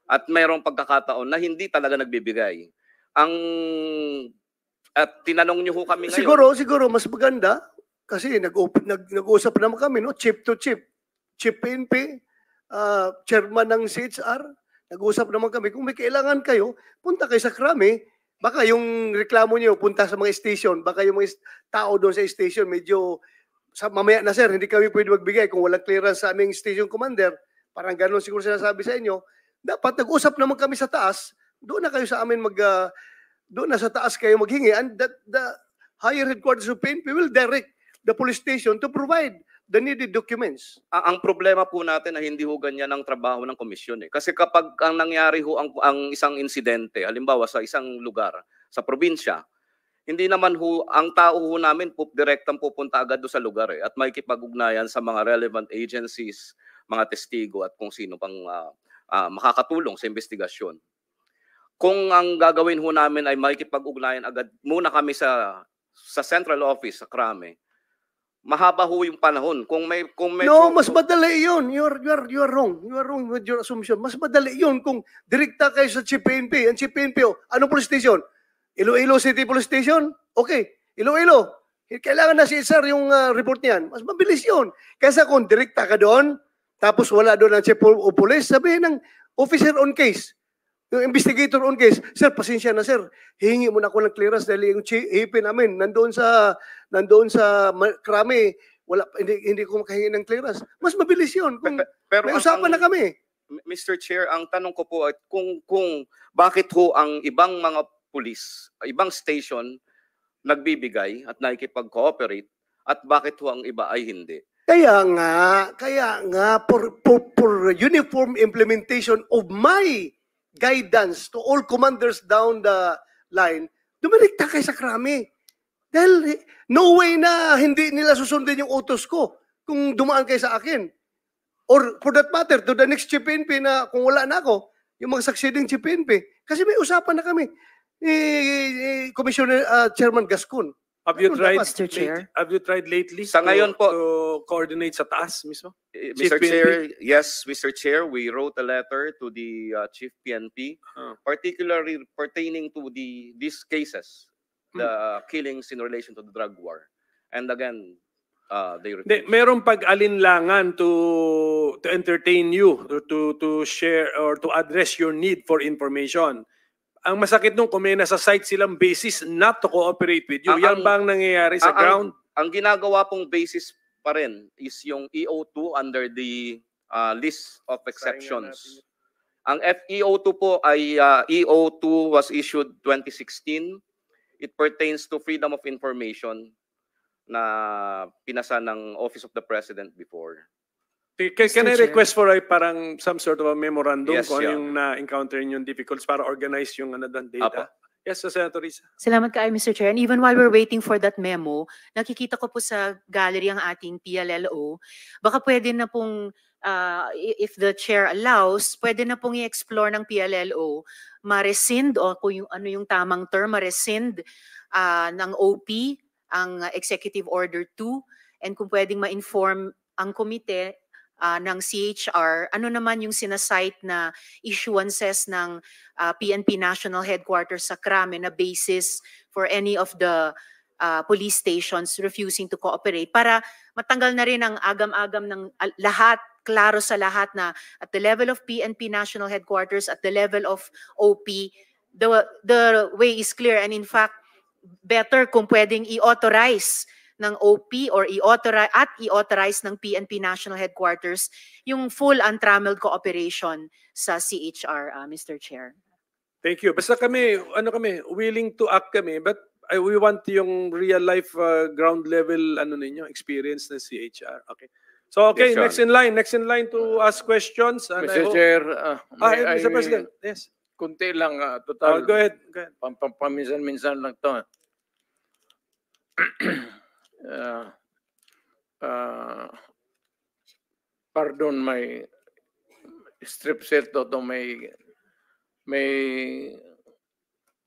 at mayroong pagkakataon na hindi talaga nagbibigay. At tinanong niyo ho kami ngayon. Siguro mas maganda kasi nag-uusap naman kami, no? Chief to chief. Chief PNP, chairman ng CHR, nag-uusap naman kami. Kung may kailangan kayo, punta kayo sa Krame. Baka yung reklamo niyo punta sa mga station, baka yung mga tao doon sa station medyo mamaya na sir, hindi kami pwede magbigay kung walang clearance sa aming station commander. Parang gano'n siguro sinasabi sa inyo. Dapat nag-usap naman kami sa taas. Doon na kayo sa amin doon na sa taas kayo maghingi, and the higher headquarters of PNP will direct the police station to provide the needed documents. Ang problema po natin na hindi ho ganyan ang trabaho ng komisyon eh. Kasi kapag ang nangyari ho ang isang insidente, halimbawa sa isang lugar, sa probinsya, hindi naman ho, ang tao ho namin direktang pupunta agad do sa lugar eh, at makikipag-ugnayan sa mga relevant agencies, mga testigo at kung sino pang makakatulong sa investigasyon. Kung ang gagawin ho namin ay makikipag-ugnayan agad muna kami sa central office sa Krame, mahaba ho yung panahon. Kung No, mas madali yun. You are wrong. You are wrong with your assumption. Mas madali yun kung direkta kayo sa Chief PNP. Ang Chief PNP, anong police station? Iloilo City Police Station? Okay. Iloilo. Kailangan na si Sir yung report niyan. Mas mabilis yun. Kaysa kung direkta ka doon, tapos wala doon ang Chief of Police, sabihin ng officer on case. Yung investigator on case, sir, pasensya na sir, hihingi mo na ako ng clearance dahil yung HP namin nandoon sa Krame, hindi ko makahingi ng clearance. Mas mabilis yun kung pero may usapan na kami. Mr. Chair, ang tanong ko po ay kung bakit ho ang ibang mga police, ibang station nagbibigay at nakikipag-cooperate at bakit ho ang iba ay hindi? Kaya nga for uniform implementation of my guidance to all commanders down the line, dumirekta kayo sa Krame. Dahil no way na hindi nila susundin yung utos ko kung dumaan kayo sa akin. Or for that matter, to the next Chief PNP na kung wala na ako, yung mga succeeding Chief PNP. Kasi may usapan na kami ni Commissioner Chairman Gascon. Have you Ano tried dapat? Mr. Chair? Have you tried lately Sa ngayon po- to coordinate sa taas mismo? Mr. PNP? Chair, yes, Mr. Chair, we wrote a letter to the Chief PNP, particularly pertaining to these cases, the killings in relation to the drug war. And again, they refused. Merong pag-alinlangan to entertain you, to share or to address your need for information. Ang masakit nung kung may nasa site silang basis not to cooperate with you. Yan bang nangyayari sa ground? Ang ginagawa pong basis pa rin is yung EO2 under the list of exceptions. Ang FEO2 po ay EO2 was issued 2016. It pertains to freedom of information na pinasa ng Office of the President before. Can I Chair. request for parang some sort of a memorandum Yes, kung ano yeah. yung na-encounter yung difficulties para organize yung data? Yes, Senator Risa. Salamat kaayo, Mr. Chair. And even while we're waiting for that memo, nakikita ko po sa gallery ang ating PLLO. Baka pwede na pong, if the chair allows, pwede na pong i-explore ng PLLO, ma-rescind o kung yung, ano yung tamang term, ma-rescind ng OP, ang Executive Order 2, and kung pwedeng ma-inform ang komite ng CHR, ano naman yung sinasite na issuances ng PNP National Headquarters sa Krame na basis for any of the police stations refusing to cooperate para matanggal na rin ang agam-agam ng lahat, klaro sa lahat na at the level of PNP National Headquarters, at the level of OP, the way is clear, and in fact, better kung pwedeng i-authorize ng OP or i-authorize ng PNP National Headquarters yung full untrammeled cooperation sa CHR, Mr. Chair. Thank you. Basta kami, willing to act kami, but we want yung real life ground level ninyo, experience ng CHR. Okay. So okay, Yes, next in line to ask questions. And I Mr. hope- Chair, Mr. President. Yes. kunti lang, total. Go ahead. Paminsan-minsan lang to. Pardon my strep set to may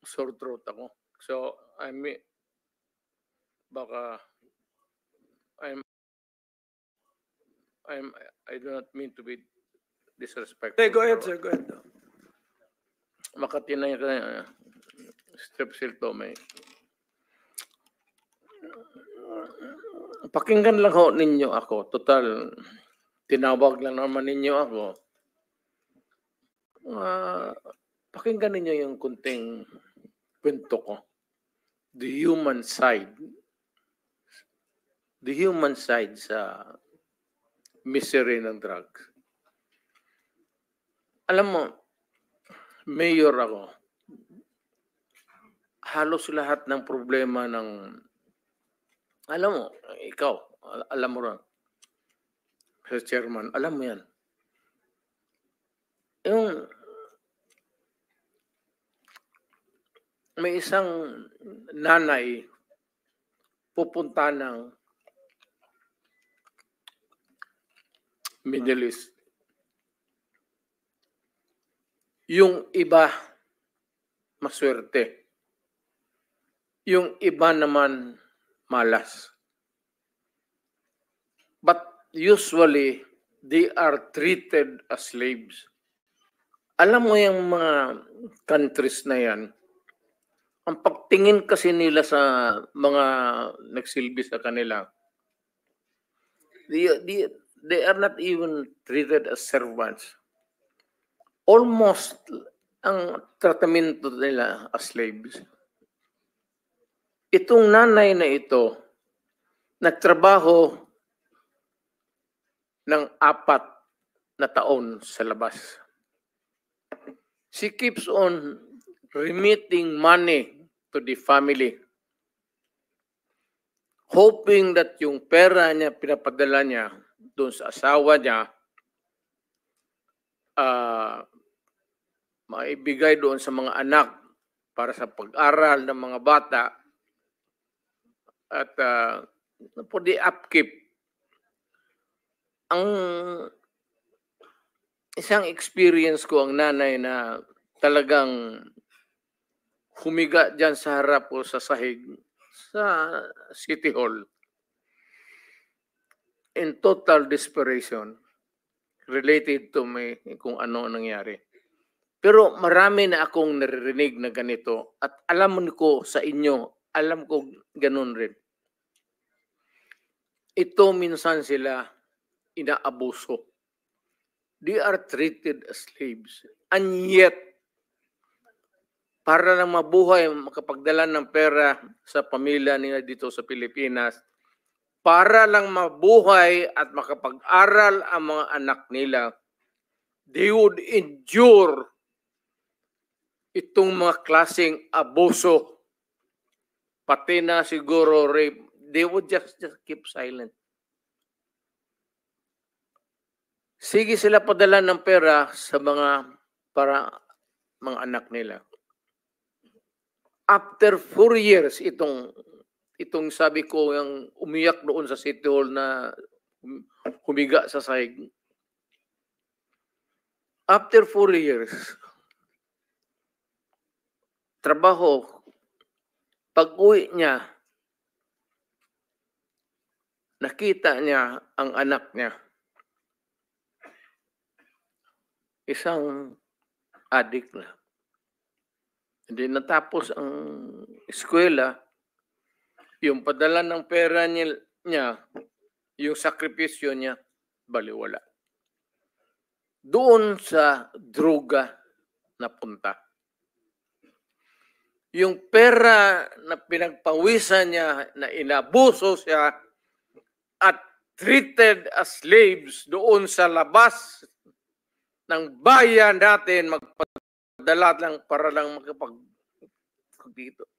sore throat ako. So I do not mean to be disrespectful. Hey, go ahead, sir. Go ahead. Makati na yung strep cell to may. Pakinggan lang ho ninyo ako. Total, tinawag lang naman ninyo ako. Pakinggan ninyo yung kunting kwento ko. The human side. The human side sa misery ng drugs. Alam mo, mayor ako. Halos lahat ng problema ng alam mo, ikaw, alam mo rin. Sa chairman, alam mo yan. Yung may isang nanay pupunta ng Middle East. Yung iba, maswerte. Yung iba naman, malas. But usually, they are treated as slaves. Alam mo yung mga countries na yan, ang pagtingin kasi nila sa mga nagsilbi sa kanila, they are not even treated as servants. Almost ang tratamento nila as slaves. Itong nanay na ito, nagtrabaho ng 4 na taon sa labas. She keeps on remitting money to the family, hoping that yung pera niya, pinapadala niya doon sa asawa niya, maibigay doon sa mga anak para sa pag-aral ng mga bata at for the upkeep. Ang isang experience ko, ang nanay na talagang humiga dyan sa harap o sa sahig sa City Hall in total desperation related to may kung ano ang nangyari. Pero marami na akong naririnig na ganito at alam ko sa inyo, alam ko ganun rin. Ito minsan sila inaabuso. They are treated as slaves. And yet, para lang mabuhay, makapagdala ng pera sa pamilya nila dito sa Pilipinas, para lang mabuhay at makapag-aral ang mga anak nila, they would endure itong mga klaseng abuso, pati na siguro rape. They would just keep silent. Sige sila padala ng pera sa para mga anak nila. After 4 years, itong sabi ko, yung umiyak doon sa City Hall na humiga sa sahig. After 4 years, trabaho, pag-uwi niya, nakita niya ang anak niya. Isang adik na. Hindi natapos ang eskwela, yung padala ng pera niya, yung sakripisyo niya, baliwala. Doon sa droga napunta. Yung pera na pinagpawisan niya, na inabuso siya at treated as slaves doon sa labas ng bayan natin, magpadala lang para lang makapag dito.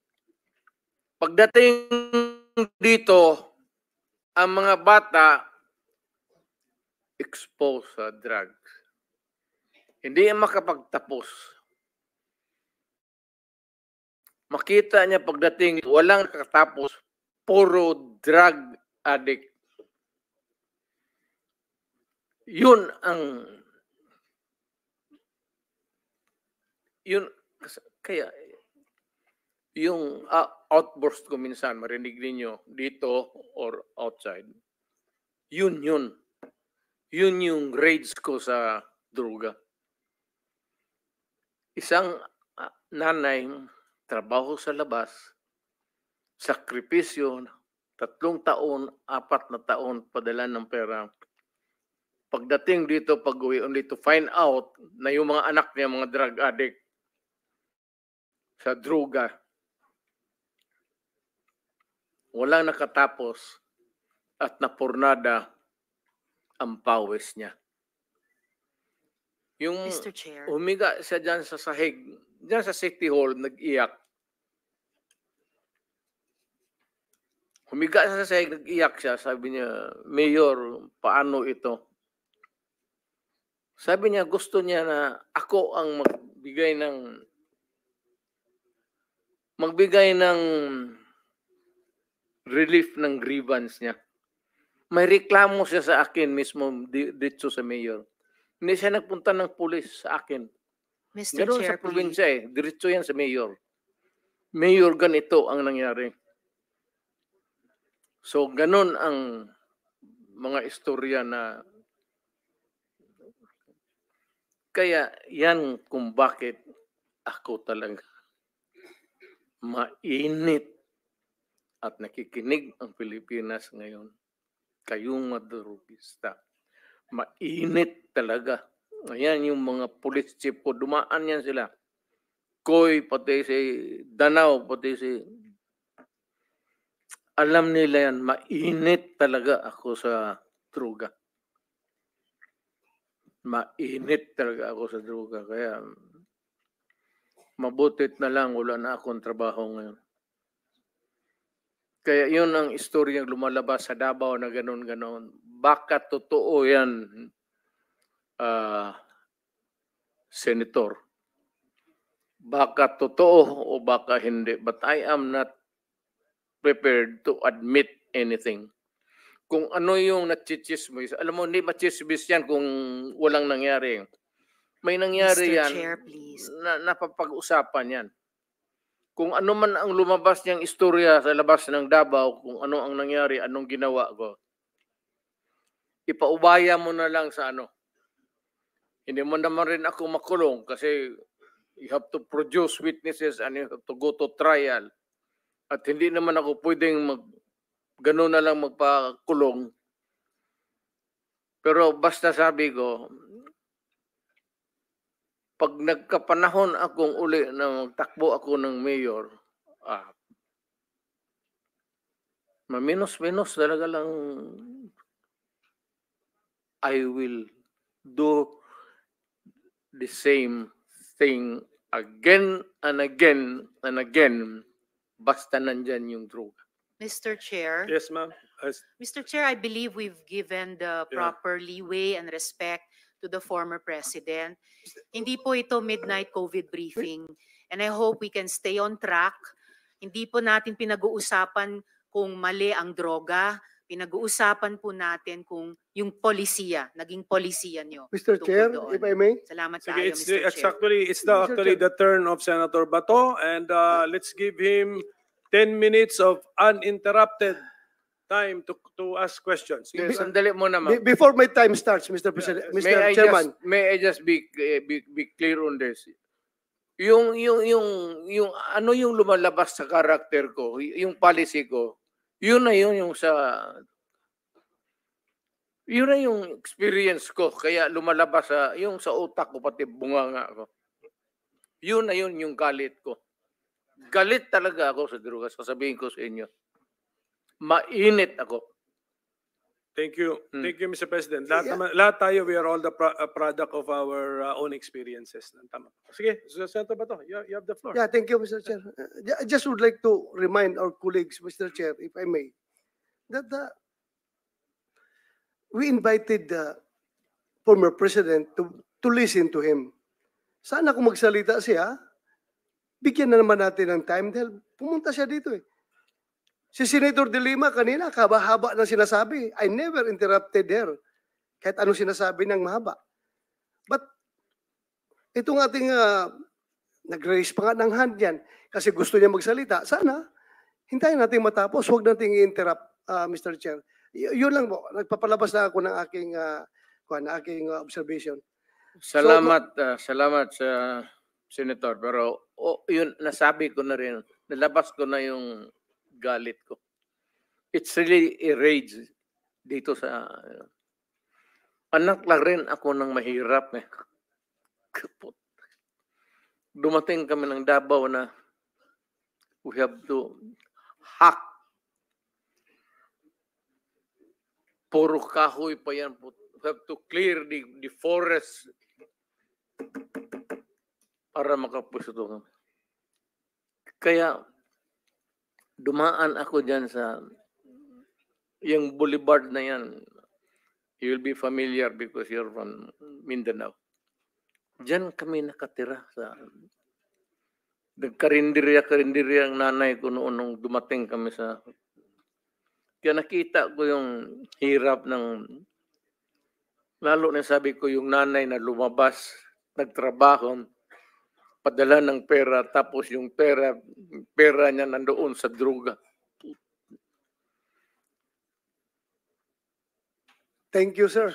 Pagdating dito, ang mga bata exposed sa drugs. Hindi makapagtapos. Makita niya pagdating, walang katapos, puro drug addict. Yun kaya yung outburst ko minsan, marinig ninyo dito or outside. Yun yung rage ko sa droga. Isang nanay, trabaho sa labas, sakripisyo, 3 taon, 4 na taon, padala ng pera. Pagdating dito, pag-uwi, only to find out na yung mga anak niya, mga drug addict, sa droga, walang nakatapos at napurnada ang pawis niya. Yung Mr. Chair. humiga siya dyan sa sahig, dyan sa City Hall, nag-iyak. Humiga siya sa sahig, nag-iyak siya. Sabi niya, Mayor, paano ito? Sabi niya, gusto niya na ako ang magbigay ng relief ng grievance niya. May reklamo siya sa akin mismo dito sa mayor. Hindi siya nagpunta ng pulis sa akin. Mr. Ganun Chair, sa probinsya diretso yan sa mayor. Mayor, ganito ang nangyari. So, ganun ang mga istorya na kaya yan kung bakit ako talaga mainit at nakikinig ang Pilipinas ngayon. Kayong madurugista. Mainit talaga. Ayan yung mga police chief ko. Dumaan yan sila. Koy, pati si Danao, pati si... Alam nila yan. Mainit talaga ako sa droga. Mainit talaga ako sa droga. Kaya mabutit na lang, wala na akong trabaho ngayon. Kaya yun ang istoryang lumalabas sa Davao na ganon-ganon. Baka totoo yan, Senator. Baka totoo o baka hindi. But I am not prepared to admit anything. Kung ano yung nachichismis, alam mo, hindi machismis yan kung walang nangyari. May nangyari Mr. yan, Chair, please. napapag-usapan yan. kung ano man ang lumabas niyang istorya sa labas ng Davao, kung ano ang nangyari, anong ginawa ko, ipaubaya mo na lang sa ano. Hindi mo naman rin ako makulong kasi you have to produce witnesses and you have to go to trial. At hindi naman ako pwedeng gano'n na lang magpakulong. Pero basta sabi ko, pag nagkapanahon akong uli na magtakbo ako ng mayor, maminos-minos talaga lang, I will do the same thing again and again and again, basta nandyan yung droga. Mr. Chair. Yes, ma'am. Mr. Chair, I believe we've given the proper leeway and respect to the former president. Hindi po ito midnight COVID briefing. And I hope we can stay on track. Hindi po natin pinag-uusapan kung mali ang droga. Pinag-uusapan po natin kung yung polisiya, naging polisiya nyo. Mr. tungkol Chair, doon. if I may. Salamat Sige, tayo, it's Mr. Chair. actually the turn of Senator Bato, and let's give him 10 minutes of uninterrupted time to ask questions. Okay, sandali mo naman. Before my time starts, Mr. President, Mr. Chairman. May I just be clear on this? Yung ano yung lumalabas sa karakter ko, yung policy ko, yun na yung experience ko, kaya lumalabas yung sa utak ko, pati bunganga ko. Yun na yung galit ko. Galit talaga ako sa droga, sasabihin ko sa inyo. Mainit ako. Thank you. Thank you, Mr. President. Lahat tayo, we are all the product of our own experiences. Tama. Sige, Senator Bato, you have the floor. Yeah, thank you, Mr. Chair. I just would like to remind our colleagues, Mr. Chair, if I may, that we invited the former president to listen to him. Sana kung magsalita siya, bigyan na naman natin ng time dahil pumunta siya dito eh. Si Senator De Lima kanina, kabahaba na sinasabi. I never interrupted her. Kahit anong sinasabi ng mahaba. But, itong ating nag-raise pa nga ng hand yan kasi gusto niya magsalita. Sana, hintayin natin matapos. Huwag natin i-interrupt, Mr. Chair. Yun lang po. Nagpapalabas na ako ng aking observation. Salamat, salamat sa Senator. Pero yun, nasabi ko na rin, nalabas ko na yung galit ko. It's really a rage dito sa anak lang rin ako ng mahirap eh. Dumating kami ng Davao na we have to hack. Puro kahoy pa yan. We have to clear the forest para makapusto kami. Kaya dumaan ako dyan sa yung boulevard na yan. You will be familiar because you're from Mindanao. Diyan kami nakatira sa nagkarinderya ang nanay ko noon nung dumating kami sa kaya nakita ko yung hirap ng lalo na sabi ko yung nanay na lumabas, nagtrabaho, padala ng pera, tapos yung pera niya nandoon sa droga. Thank you, sir.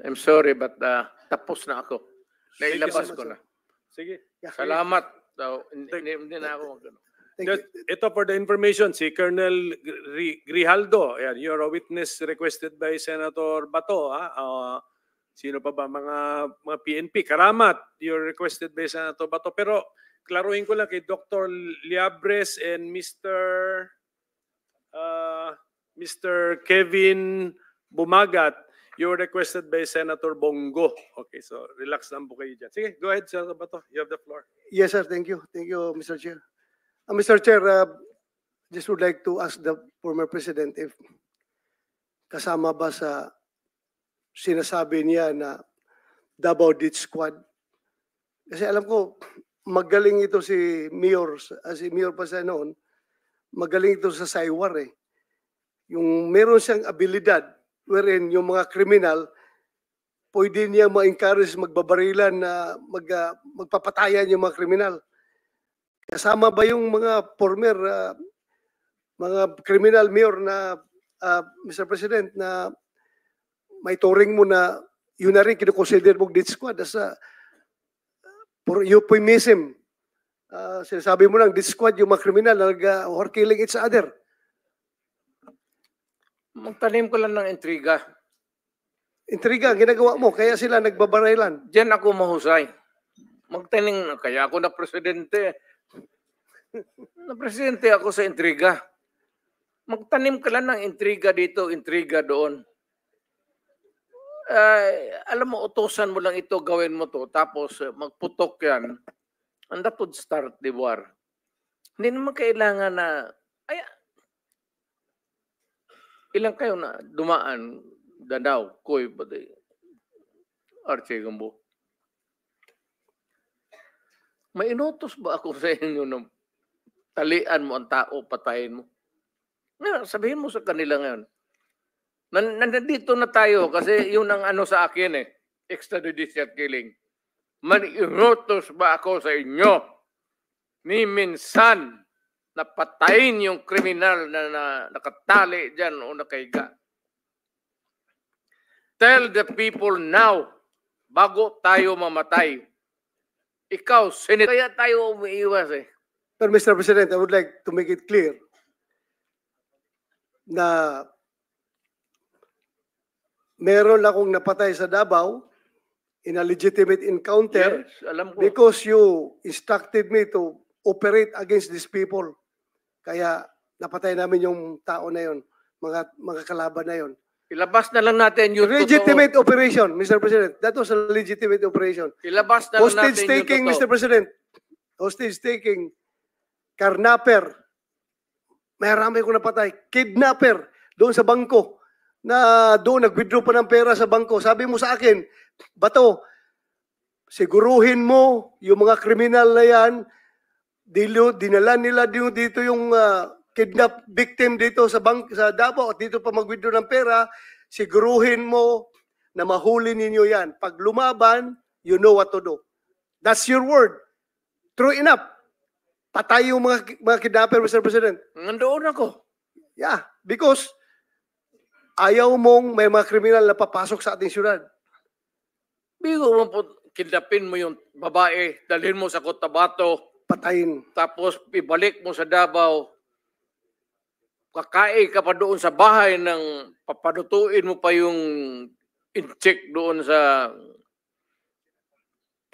I'm sorry, but tapos na ako. Nailabas ko na. Sige. Salamat. Hindi na ako magano. Ito for the information, si Colonel Grijaldo, ayan, you're a witness requested by Senator Bato. Sino pa ba? Mga PNP. Karamat, you're requested by Senator Bato. Pero klaruhin ko lang kay Dr. Liabres and Mr. Kevin Bumagat, you're requested by Senator Bongo. Okay, so relax lang po kayo dyan. Sige, go ahead, Senator Bato. You have the floor. Yes, sir. Thank you. Thank you, Mr. Chair. Mr. Chair, just would like to ask the former president if kasama ba sa sinasabi niya na Davao Death Squad. Kasi alam ko, magaling ito si Mayor pa sa noon, magaling ito sa Saywar eh. Yung meron siyang abilidad wherein yung mga kriminal, pwede niya ma-encourage magbabarilan na magpapatayan yung mga kriminal. Kasama ba yung mga former mga criminal mayor na Mr. President na may turing mo na yun na rin kinukonsider mong death squad as a for euphemism. Sinasabi mo lang death squad yung mga criminal na or killing each other. Magtanim ko lang ng intriga. Intriga ang ginagawa mo, kaya sila nagbabarailan. Diyan ako mahusay. Magtanim, kaya ako na presidente. Na presidente ako sa intriga. Magtanim ka lang ng intriga dito, intriga doon. Alam mo, utusan mo lang ito, gawin mo to, tapos magputok yan. And that would start the war. Hindi naman kailangan na, ilang kayo na dumaan, Danao, Koy, pati Archie Gambo. May inutos ba ako sa inyo na talian mo ang tao, patayin mo? Ngayon, sabihin mo sa kanila ngayon. Nandito na tayo kasi yun ang ano sa akin extrajudicial killing. May inutos ba ako sa inyo ni minsan na patayin yung kriminal na nakatali dyan o nakahiga? Tell the people now, bago tayo mamatay. Ikaw, kaya tayo umiiwas Pero Mr. President, I would like to make it clear na meron akong napatay sa Davao in a legitimate encounter alam ko. because you instructed me to operate against these people. Kaya napatay namin yung tao na yon, mga kalaban na yon. Ilabas na lang natin yung Legitimate operation, Mr. President. That was a legitimate operation. Ilabas na lang Hostage natin taking, yung Mr. President. Hostage taking. Karnaper. Marami ko napatay. Kidnapper. Doon sa bangko. Na doon nag-withdraw pa ng pera sa bangko. Sabi mo sa akin, Bato, siguruhin mo yung mga kriminal na yan, dinala nila dito yung kidnap victim dito sa sa Davao at dito pa mag-withdraw ng pera, siguruhin mo na mahuli ninyo yan. Pag lumaban, you know what to do. That's your word. True enough. Patay yung mga kidnapper, Mr. President. Nandoon ako. Yeah, because ayaw mong may mga kriminal na papasok sa ating syudad. Bigo mo po, kidnapin mo yung babae, dalhin mo sa Cotabato, Patayin. tapos ibalik mo sa Davao, kakain ka pa doon sa bahay ng papadutuin mo pa yung in-check doon sa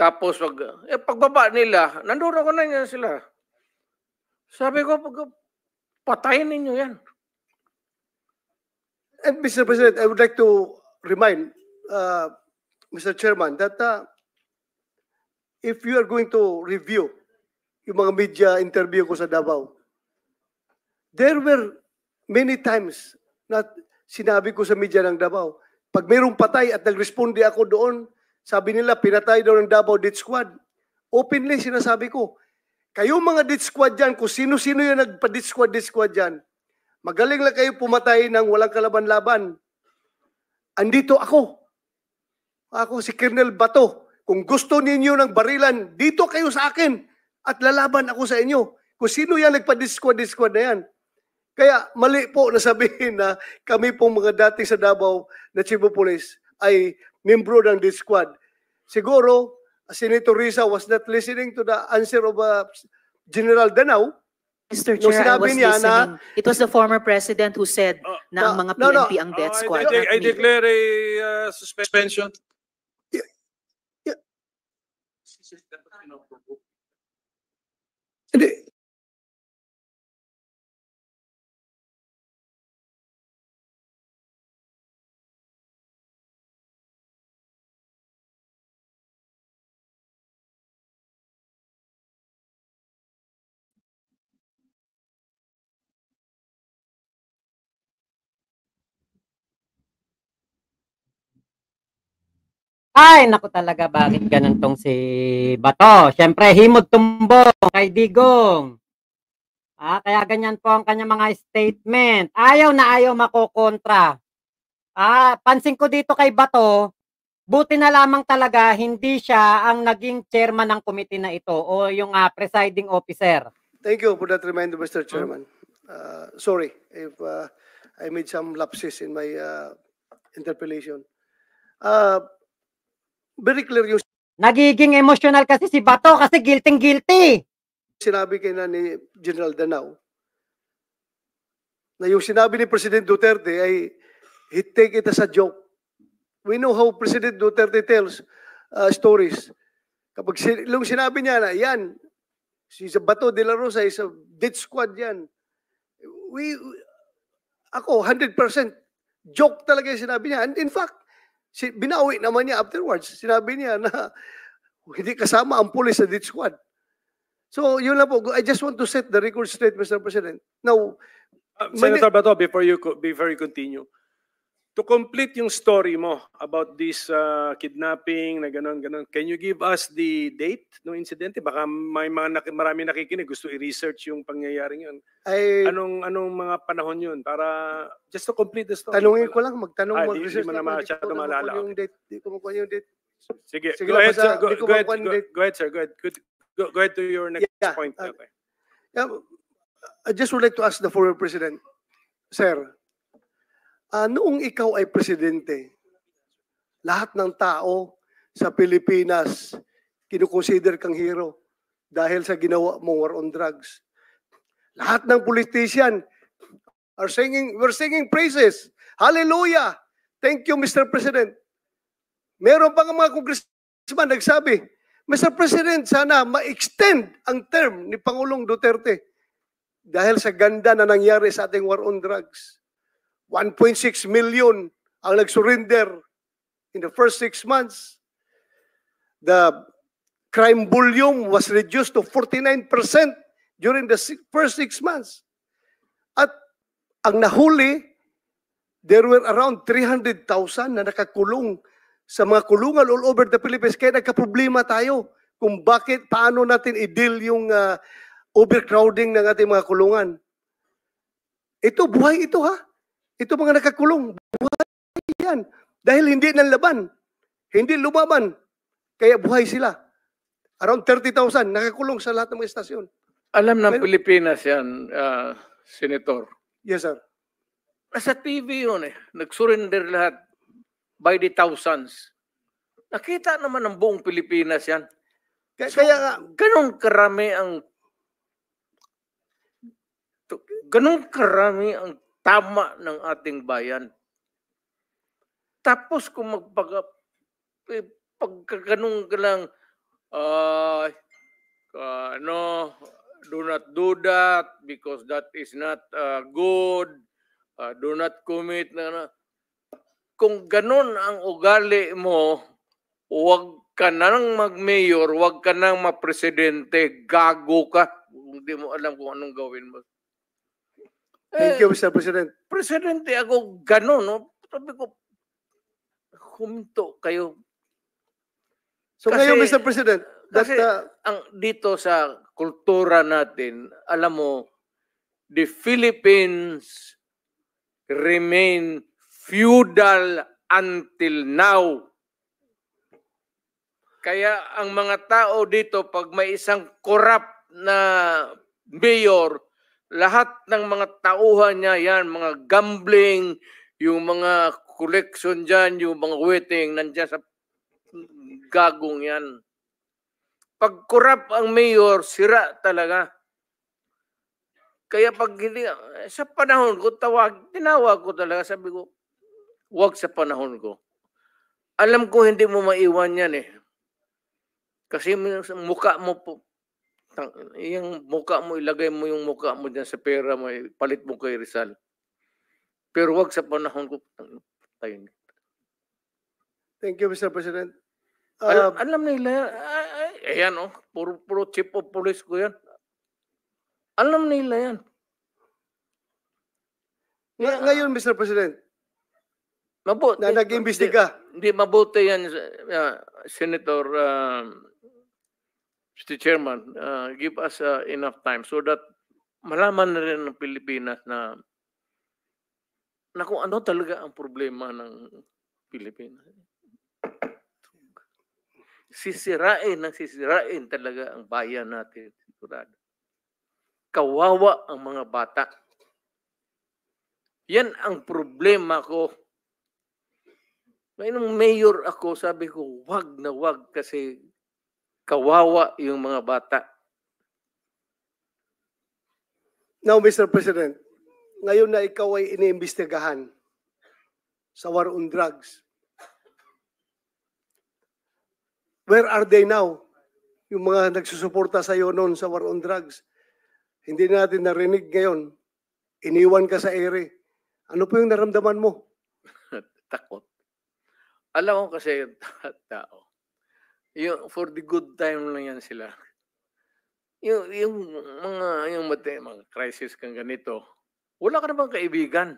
tapos pagbaba nila, nandun ako na yan sila. Sabi ko, patayin ninyo yan. And Mr. President, I would like to remind Mr. Chairman that if you are going to review yung mga media interview ko sa Davao, there were many times na sinabi ko sa media ng Davao, pag mayroong patay at nagresponde ako doon, sabi nila pinatay daw ng Davao Death Squad. Openly sinasabi ko, kayo mga Death Squad dyan, kung sino-sino yung nagpa-Death Squad dyan, magaling lang kayo pumatay ng walang kalaban-laban. Andito ako. Ako si Colonel Bato. Kung gusto ninyo ng barilan, dito kayo sa akin at lalaban ako sa inyo. Kung sino yan nagpa-Death Squad na yan. Kaya mali po na sabihin na kami pong mga dating sa Davao na Chief of Police ay membro ng Death Squad. Siguro, Senator Risa was not listening to the answer of General Danao. Mr. Nung Chair, I sinabi was niya listening. It was the former president who said na ang mga PNP ang death squad. I not me. declare a suspension. Hindi. Ay, naku talaga, bakit ganun tong si Bato? Siyempre, himod tumbong kay Digong. Kaya ganyan po ang kanya mga statement. Ayaw na ayaw makokontra. Pansin ko dito kay Bato, Buti na lamang talaga hindi siya ang naging chairman ng committee na ito o yung presiding officer. Thank you for that reminder, Mr. Chairman. Sorry if I made some lapses in my interpellation. Very clear yung Nagiging emotional kasi si Bato kasi guilty. sinabi kay na ni General Danao na yung sinabi ni President Duterte ay he take it as a joke. We know how President Duterte tells stories. Kapag yung sinabi niya na yan, si Bato de la Rosa is a death squad yan. Ako 100% joke talaga yung sinabi niya. And in fact, binawi naman niya afterwards. Sinabi niya na hindi kasama ang pulis sa death squad. So, yun lang po. I just want to set the record straight, Mr. President. Now, Senator Bato, before you continue, to complete yung story mo about this kidnapping na ganon, can you give us the date ng insidente? Baka may marami nakikinig, gusto i-research yung pangyayaring yun. Anong mga panahon yun? Para, just to complete the story. Tanungin ko lang, magtanong mo. Hindi mo na masyado maalala. Di ko makuha yung date. Sige, Sige go lang, ahead, sir. di ko makuha yung date. Go ahead, sir. Go ahead to your next Yeah, point. Okay. I just would like to ask the former president, sir, noong ikaw ay presidente, lahat ng tao sa Pilipinas kinukonsider kang hero dahil sa ginawa mong war on drugs. Lahat ng politician we're singing praises. Hallelujah! Thank you, Mr. President. Meron pa nga mga congressman nagsabi, Mr. President, sana ma-extend ang term ni Pangulong Duterte dahil sa ganda na nangyari sa ating war on drugs. 1.6 million ang nag-surrender in the first 6 months. The crime volume was reduced to 49% during the first 6 months. At ang nahuli, there were around 300,000 na nakakulong sa mga kulungan all over the Philippines. Kaya nagka-problema tayo kung paano natin i-deal yung overcrowding ng ating mga kulungan. Ito, buhay ito ha. Ito mga nakakulong, buhay yan. Dahil hindi nanlaban, hindi lumaban, kaya buhay sila. Around 30,000 nakakulong sa lahat ng mga estasyon. Alam ng Pilipinas yan, Senator. Yes, sir. Sa TV yun eh. Nag-surrender lahat by the thousands. Nakita naman ng buong Pilipinas yan. Kaya nga, ganun karami ang tama ng ating bayan. Tapos kung pagkaganong ka lang, do not do that because that is not good. Do not commit. Kung ganun ang ugali mo, huwag ka nang mag-mayor, huwag ka nang ma-presidente, gago ka. Hindi mo alam kung anong gawin mo. thank you, Mr. President. Presidente ako, ganun, no? Sabi ko, huminto kayo. So ngayon, Mr. President, Kasi dito sa kultura natin, alam mo, the Philippines remain feudal until now. Kaya ang mga tao dito, pag may isang corrupt na mayor, lahat ng mga tauhan niya yan, mga gambling, yung mga collection dyan, yung mga waiting, nandiyan sa gagong yan. Pag corrupt ang mayor, sira talaga. Kaya pag hindi, sa panahon ko, tinawag ko talaga, sabi ko, wag sa panahon ko. Alam ko hindi mo maiwan yan eh. Kasi mukha mo po, yung mukha mo, ilagay mo yung mukha mo dyan sa pera mo, palit mo kay Rizal. Pero wag sa panahon ko, tayo. Thank you, Mr. President. Alam nila yan. Ayan oh, puro chief of police ko yan. Alam nila yan. Ngayon, Mr. President, Mabuti. na nag-imbestiga. Hindi mabuti yan, Senator, Mr. Chairman. Give us enough time so that malaman na rin ng Pilipinas na kung ano talaga ang problema ng Pilipinas. sisirain talaga ang bayan natin. Sigurado. Kawawa ang mga bata. Yan ang problema ko. Nung mayor ako, sabi ko, wag na wag kasi kawawa yung mga bata. Now, Mr. President, ngayon na ikaw ay iniimbestigahan sa war on drugs, where are they now? Yung mga nagsusuporta sa iyo noon sa war on drugs. Hindi natin narinig ngayon. Iniwan ka sa ere. Ano po yung naramdaman mo? Takot. Alam ko kasi yung tao. Yung for the good time lang yan sila. Yung mga crisis kang ganito, wala ka namang kaibigan.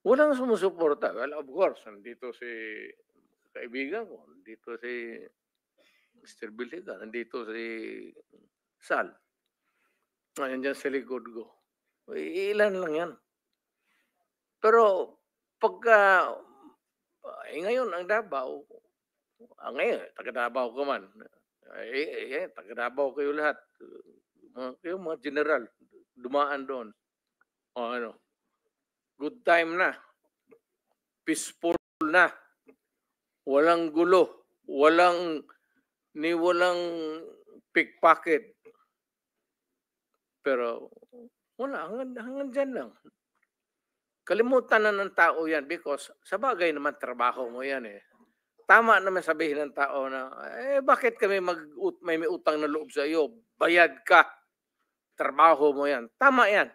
Walang sumusuporta. Well, of course, nandito si kaibigan ko, nandito si Mr. Biliga, nandito si Sal. Ngayon dyan sa likod ko. Ilan lang yan. Pero pagka ngayon ang Davao, ngayon, taga-Davao ka man. Taga-Davao kayo lahat. Kayo mga general, dumaan doon. O ano, good time na. Peaceful na. Walang gulo. Walang pickpocket. Pero wala, hanggang dyan lang. Kalimutan na ng tao yan because sa bagay naman trabaho mo yan eh. Tama naman sabihin ng tao na, bakit kami may utang na loob sa iyo? Bayad ka. Trabaho mo yan. Tama yan.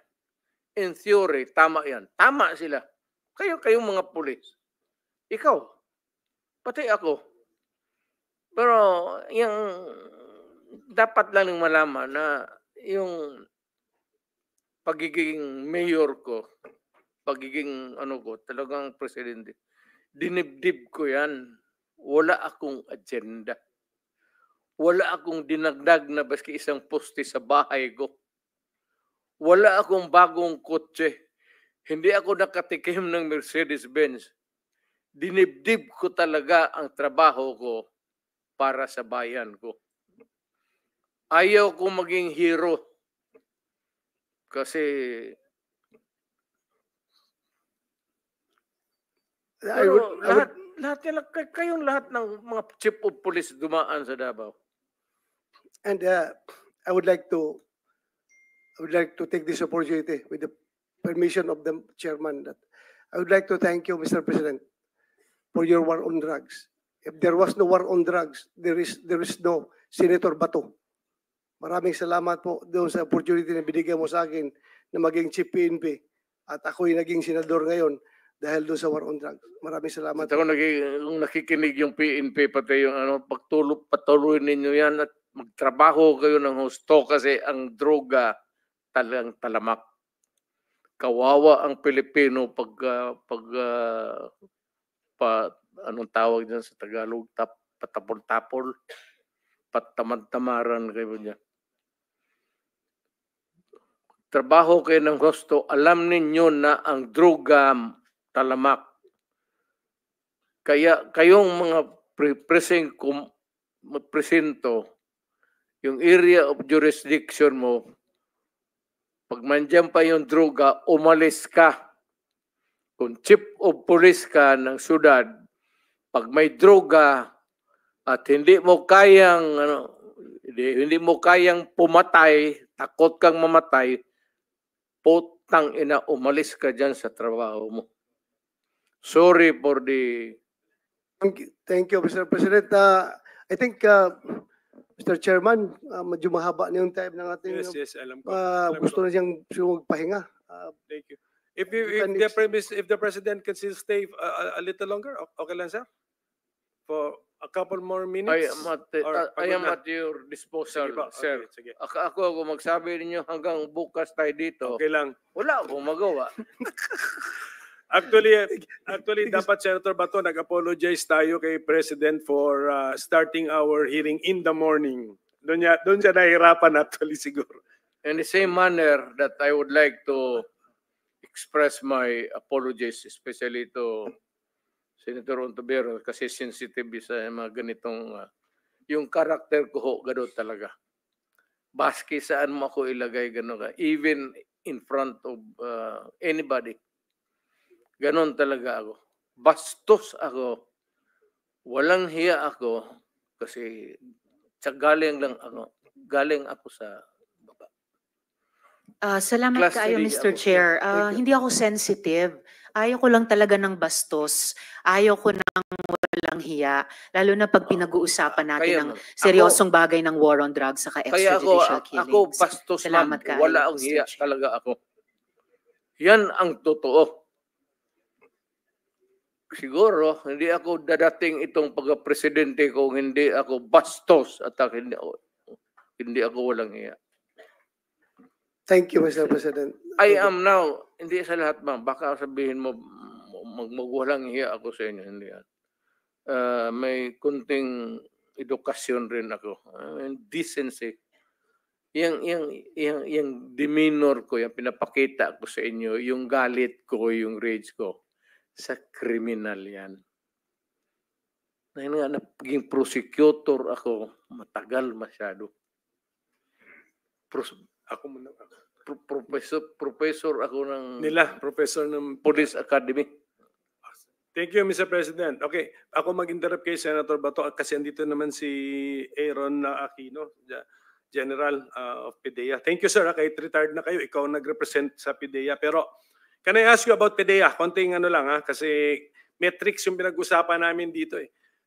In theory, tama yan. Tama sila. Kayong mga pulis. Ikaw. Pati ako. Pero yung dapat lang ng malaman na yung pagiging mayor ko, pagiging talagang presidente, dinibdib ko yan. Wala akong agenda. Wala akong dinagdag na baski isang poste sa bahay ko. Wala akong bagong kotse. Hindi ako nakatikim ng Mercedes-Benz. Dinibdib ko talaga ang trabaho ko para sa bayan ko. Ayaw ko maging hero. Kasi kayong lahat ng mga chief of police dumaan sa Davao. And I would like to take this opportunity with the permission of the chairman that I would like to thank you, Mr. President, for your war on drugs. If there was no war on drugs, there is no Senator Bato. Maraming salamat po doon sa opportunity na binigyan mo sa akin na maging chief PNP at ako'y naging senador ngayon dahil doon sa war on drugs. Maraming salamat. Kung nakikinig yung PNP, pati yung patuloy ninyo yan at magtrabaho kayo ng husto kasi ang droga talagang talamak. Kawawa ang Pilipino anong tawag dyan sa Tagalog? Patapol-tapol. Patamad-tamaran kayo niya. Trabaho kayo ng husto. Alam ninyo na ang droga talamak. Kaya kayong mga presinto, yung area of jurisdiction mo, pag mandyan pa yung droga, umalis ka. Kung chief of police ka ng syudad, pag may droga at hindi mo kayang pumatay, takot kang mamatay, putang ina, umalis ka dyan sa trabaho mo. Sorry for the... Thank you, Mr. President. I think, Mr. Chairman, medyo mahaba na yung time ng ating... Yes, alam ko. Gusto na siyang magpahinga. Thank you. If the president can still stay a little longer, okay lang, sir? For a couple more minutes? I am at your disposal, sir. Sige. Ako magsabi ninyo hanggang bukas tayo dito. Okay lang. Wala akong magawa. Actually, dapat Senator Bato, nag-apologize tayo kay President for starting our hearing in the morning. Doon siya nahihirapan actually siguro. In the same manner that I would like to express my apologies, especially to Senator Ontiveros kasi sensitive sa mga ganitong Yung karakter ko ho, gano'n talaga. Baski saan mo ako ilagay, gano'n ka. Even in front of anybody. Gano'n talaga ako. Bastos ako. Walang hiya ako kasi galing ako sa baba. Salamat Class kaayo, three Mr. ako. Chair. Thank you. Hindi ako sensitive. Ayaw ko lang talaga ng bastos. Ayaw ko ng walang hiya. Lalo na pag pinag-uusapan natin Kaya, ng ma'am, seryosong bagay ng war on drugs saka Kaya extrajudicial ako killings. bastos, ma'am. Salamat kaayo, Wala ang Mr. hiya Chair. talaga ako. Yan ang totoo. Siguro, hindi ako dadating itong pagka-presidente kung hindi ako bastos at hindi ako walang hiya. Thank you, Mr. President. I am now, hindi sa lahat, ma'am. Baka sabihin mo, magwalang hiya ako sa inyo. Hindi yan. May kunting edukasyon rin ako. Decency. Yung demeanor ko, yung pinapakita ko sa inyo, yung galit ko, yung rage ko, sa kriminal yan. Dahil nga, naging prosecutor ako, matagal masyado. Ako muna. Professor ako ng Professor ng Police Academy. Thank you, Mr. President. Okay, ako mag-interrupt kay Senator Bato kasi andito naman si Aaron Aquino, General of PIDEA. Thank you, sir. Kahit retired na kayo, ikaw nag-represent sa PIDEA. Pero can I ask you about PIDEA? Konting ano lang kasi metrics yung pinag-usapan namin dito eh.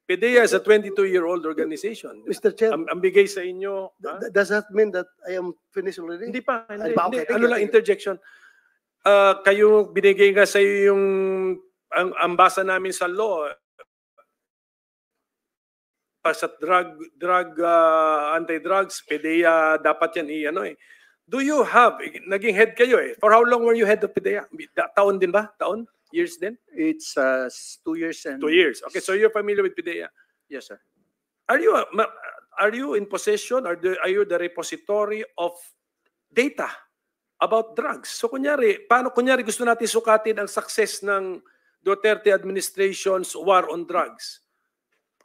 PIDEA is a 22-year-old organization. Mr. Chair, Ang bigay sa inyo, does that mean that I am finished already? hindi pa. Hindi, Okay, thank ano you, lang, thank you. interjection. Kayo, binigay nga sa iyo yung ang basa namin sa law sa anti-drugs, PIDEA, dapat yan i-ano eh. Do you have, naging head kayo eh. For how long were you head of PIDEA? Taon din ba? Taon? Years din? It's 2 years and 2 years. Okay, so you're familiar with PIDEA. yes, sir. Are you in possession or are you the repository of data about drugs? So kunyari, paano kunyari gusto natin sukatin ang success ng Duterte administration's war on drugs?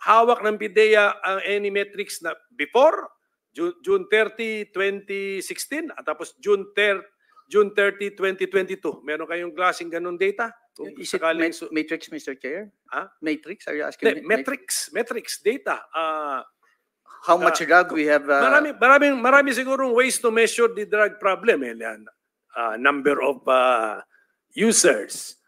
Hawak ng PIDEA ang any metrics na before June 30, 2016 at tapos June 30, 2022. Meron kayong klaseng ganun data? Kung Is it sakaling matrix, Mr. Chair? Huh? Matrix? Are you asking me? metrics data. How much drug we have? Marami sigurong ways to measure the drug problem. Number of users,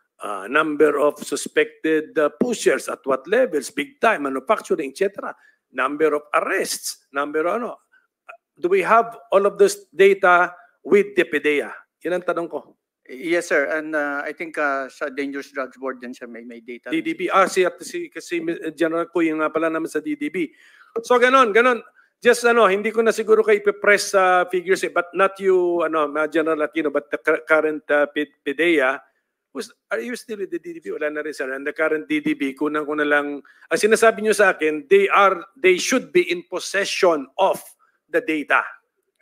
number of suspected pushers, at what levels, big time, manufacturing, etc. Number of arrests, do we have all of this data with the PIDEA? Yan ang tanong ko. Yes, sir. And I think sa Dangerous Drugs Board din siya may data. DDB. Kasi General ko yung nga pala naman sa DDB. So ganon. Just hindi ko na siguro kayo ipipress sa figures but not you, General Aquino, but the current PIDEA. Are you still with the DDB? Wala na rin, sir. And the current DDB, kunang ko na lang, ang sinasabi nyo sa akin, they should be in possession of the data.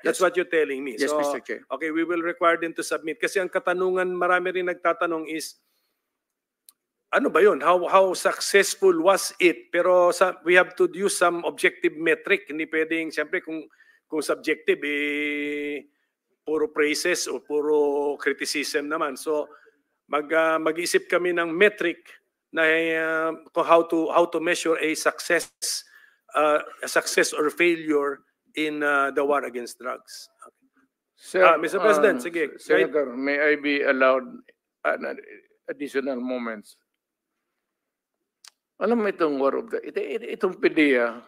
That's what you're telling me. Yes, So, Mr. Chair. okay, we will require them to submit. Kasi ang katanungan, marami rin nagtatanong is, ano ba yun? How successful was it? Pero we have to use some objective metric. Hindi pwedeng, siyempre, kung subjective, puro praises o puro criticism naman. So, mag-isip kami ng metric na how to measure a success or failure in the war against drugs. Sir, Mr. President, sige. Senator, may I be allowed additional moments? Alam mo itong war of itong PIDEA,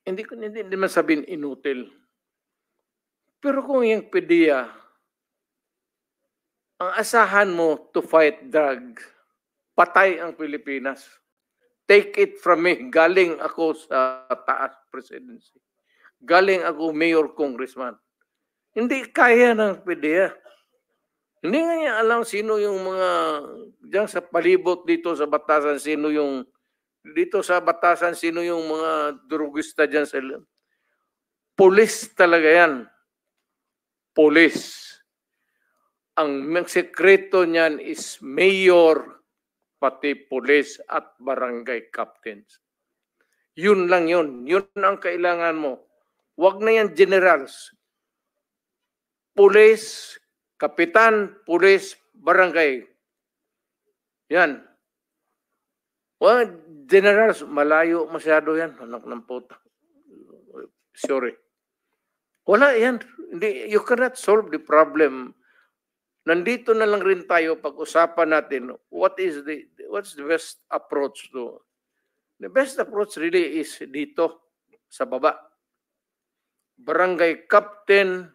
hindi man sabihin inutil. Pero kung yung PIDEA, ang asahan mo to fight drug, patay ang Pilipinas. Take it from me. Galing ako sa taas presidency. Galing ako mayor, congressman. Hindi kaya ng PIDEA. Hindi nga niya alam sino yung mga diyan sa palibot dito sa Batasan, sino yung mga drugista diyan sa Police talaga yan. Police. Ang sekreto niyan is mayor, pati police at barangay captains. Yun lang yun. Yun ang kailangan mo. Huwag na yan generals. Pulis, kapitan, pulis, barangay. Yan. Well, generals, malayo masyado yan. Anak ng puta. Sorry. Wala yan. Hindi, you cannot solve the problem. Nandito na lang rin tayo pag-usapan natin what's the best approach to. The best approach really is dito sa baba. Barangay captain,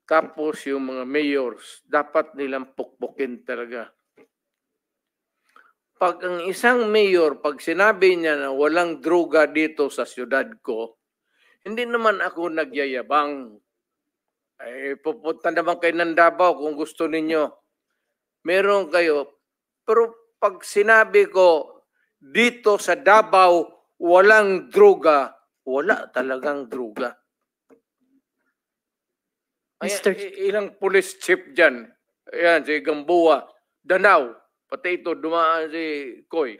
tapos yung mga mayors, dapat nilang pukpukin talaga. Pag ang isang mayor, pag sinabi niya na walang droga dito sa syudad ko, hindi naman ako nagyayabang. Ay, pupunta naman kayo ng Davao kung gusto ninyo. Meron kayo. Pero pag sinabi ko, dito sa Davao, walang droga, wala talagang droga. Mr. Ilang police chief dyan. Ayan, si Gamboa, Danau, pati ito, dumaan si Koy.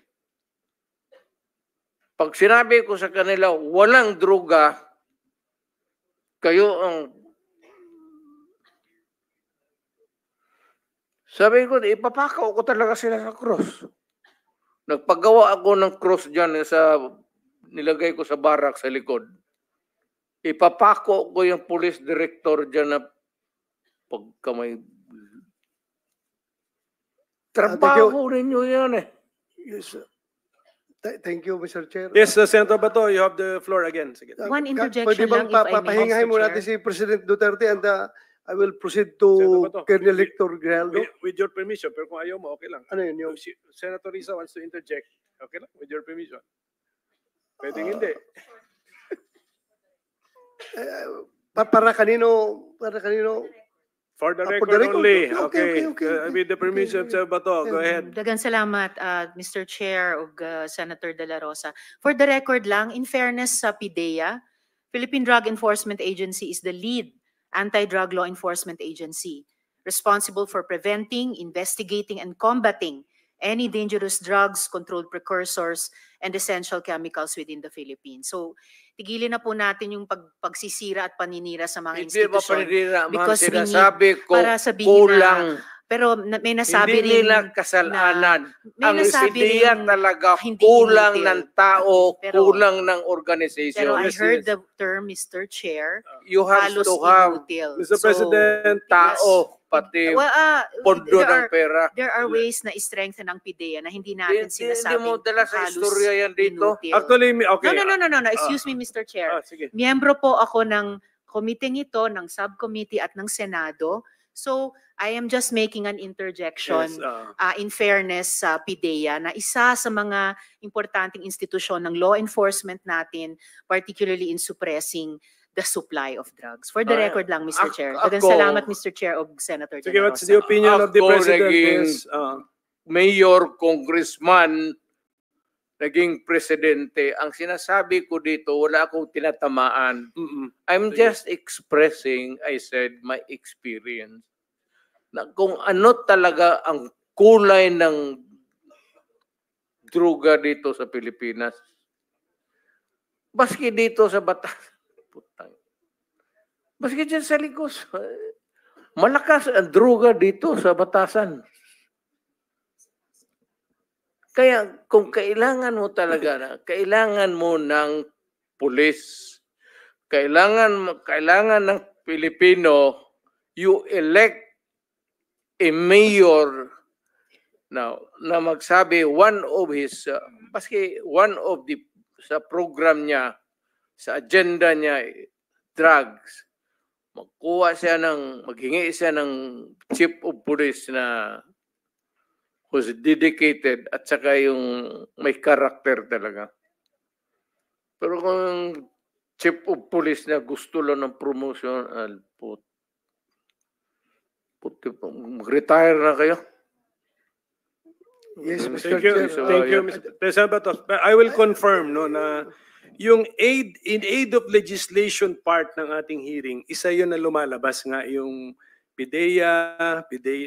Pag sinabi ko sa kanila, walang droga, kayo ang sabi ko, ipapakaw ko talaga sila sa cross. Nagpagawa ako ng cross dyan sa nilagay ko sa barak sa likod. Ipapako ko yung police director dyan na pagka may trabaho ninyo yan eh. Yes, sir. Thank you, Mr. Chair. Yes, Senator Bato, you have the floor again. Sige. One interjection Pwede bang lang, if I may, papahingahin Mr. mo natin Chair. si President Duterte and I will proceed to Senator Bato, Colonel Hector Grijaldo. With your permission, pero kung ayaw mo, okay lang. Ano yun yung Senator Risa wants to interject. Okay lang, with your permission. Pwedeng hindi. para kanino For the for record the record. only. Okay. With the permission, Sir Bato, go ahead. Dagan salamat, Mr. Chair ug Senator De La Rosa. For the record lang, in fairness sa PIDEA, Philippine Drug Enforcement Agency is the lead anti-drug law enforcement agency responsible for preventing, investigating, and combating any dangerous drugs, controlled precursors, and essential chemicals within the Philippines. So, tigilin na po natin yung pagsisira at paninira sa mga Hindi ba institusyon. paninira? Ma'am, because we need- sinasabi ko, para sabihin kulang. Pero may nasabi Hindi rin nila kasalanan. may Ang nasabi PIDEA rin talaga hindi kulang inutil. ng tao, Pero- kulang ng pero organization. I heard the term, Mr. Chair, You have halos to have inutil. Mr. President, tao, pati Well, pondo ng pera. there are ways na i-strengthen ang PIDEA na hindi natin Hindi sinasabing mo dala sa halos istorya yan dito. inutil. actually, okay. No. Excuse me, Mr. Chair. Sige. Miyembro po ako ng committee ito, ng subcommittee at ng Senado. So, I am just making an interjection Yes, in fairness sa PIDEA na isa sa mga importanteng institusyon ng law enforcement natin, particularly in suppressing the supply of drugs. For the record lang, Mr. Chair. Daghang ako- salamat, Mr. Chair o Senator De Sige, La what's the Rosa. opinion of the Ako President? naging- Yes, Mayor, congressman, naging presidente. Ang sinasabi ko dito, wala akong tinatamaan. I'm Sige. just expressing, I said, my experience. Na kung ano talaga ang kulay ng droga dito sa Pilipinas. Baski dito sa Batas. Putang. Baski dyan sa Ligos. Malakas ang droga dito sa Batasan. Kaya kung kailangan mo talaga, kailangan mo ng pulis. Kailangan ng Pilipino, you elect a mayor na magsabi one of the sa program niya, sa agenda niya, drugs. Maghingi siya ng chief of police na who's dedicated at saka yung may character talaga. Pero kung chief of police na gusto lang ng promotion, mag-retire na kayo. Yes, Mr. Thank you. Chair. Thank you, Mr. President Bato. I will confirm na yung in aid of legislation part ng ating hearing, isa yun na lumalabas nga yung PIDEA,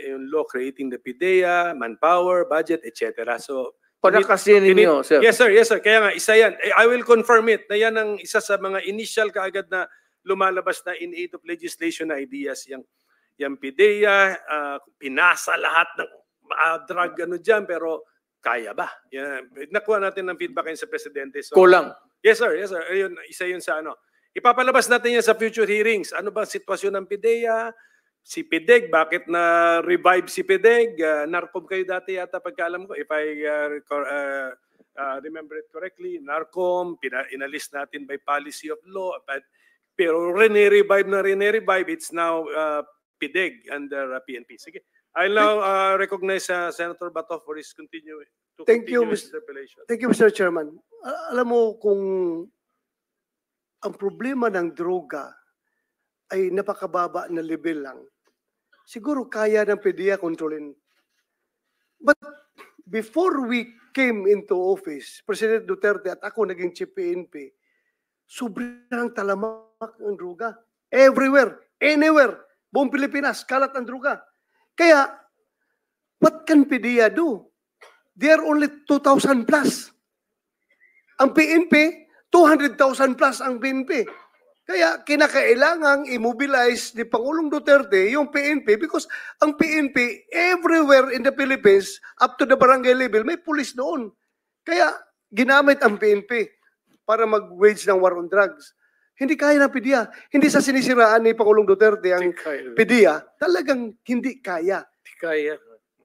yung law creating the PIDEA, manpower, budget, etc. So Palakasin ninyo, sir. Yes, sir. Yes, sir. Kaya nga, isa yan. I will confirm it na yan ang isa sa mga initial kaagad na lumalabas na in aid of legislation na ideas. Yung PIDEA, pinasa lahat ng drug dyan, pero kaya ba? Yan. Nakuha natin ng feedback sa Presidente. So, Kulang. yes, sir. Yes, sir. Ayun, isa yun sa ano. Ipapalabas natin yan sa future hearings. Ano ba ang sitwasyon ng PIDEA? Si PIDEG, bakit na-revive si PIDEG? NARCOM kayo dati yata pagkaalam ko, if I remember it correctly, NARCOM, inalis natin by policy of law, pero rene-revive, it's now PIDEG under PNP. Sige, I'll now recognize Senator Bato for his Thank you, his interpellation. Thank you, Mr. Chairman. Alam mo kung ang problema ng droga ay napakababa na level lang, siguro kaya ng PDEA kontrolin. But before we came into office, President Duterte at ako naging chief PNP, sobrang talamak ng droga. Everywhere, anywhere, buong Pilipinas, kalat ang droga. Kaya, what can PDEA do? They are only 2,000 plus. Ang PNP, 200,000 plus ang PNP. Kaya kinakailangang immobilize ni Pangulong Duterte yung PNP because ang PNP everywhere in the Philippines up to the barangay level may police doon. Kaya ginamit ang PNP para mag-wage ng war on drugs. Hindi kaya ng PDEA. Hindi sa sinisiraan ni Pangulong Duterte ang PDEA. Talagang hindi kaya. Hindi kaya.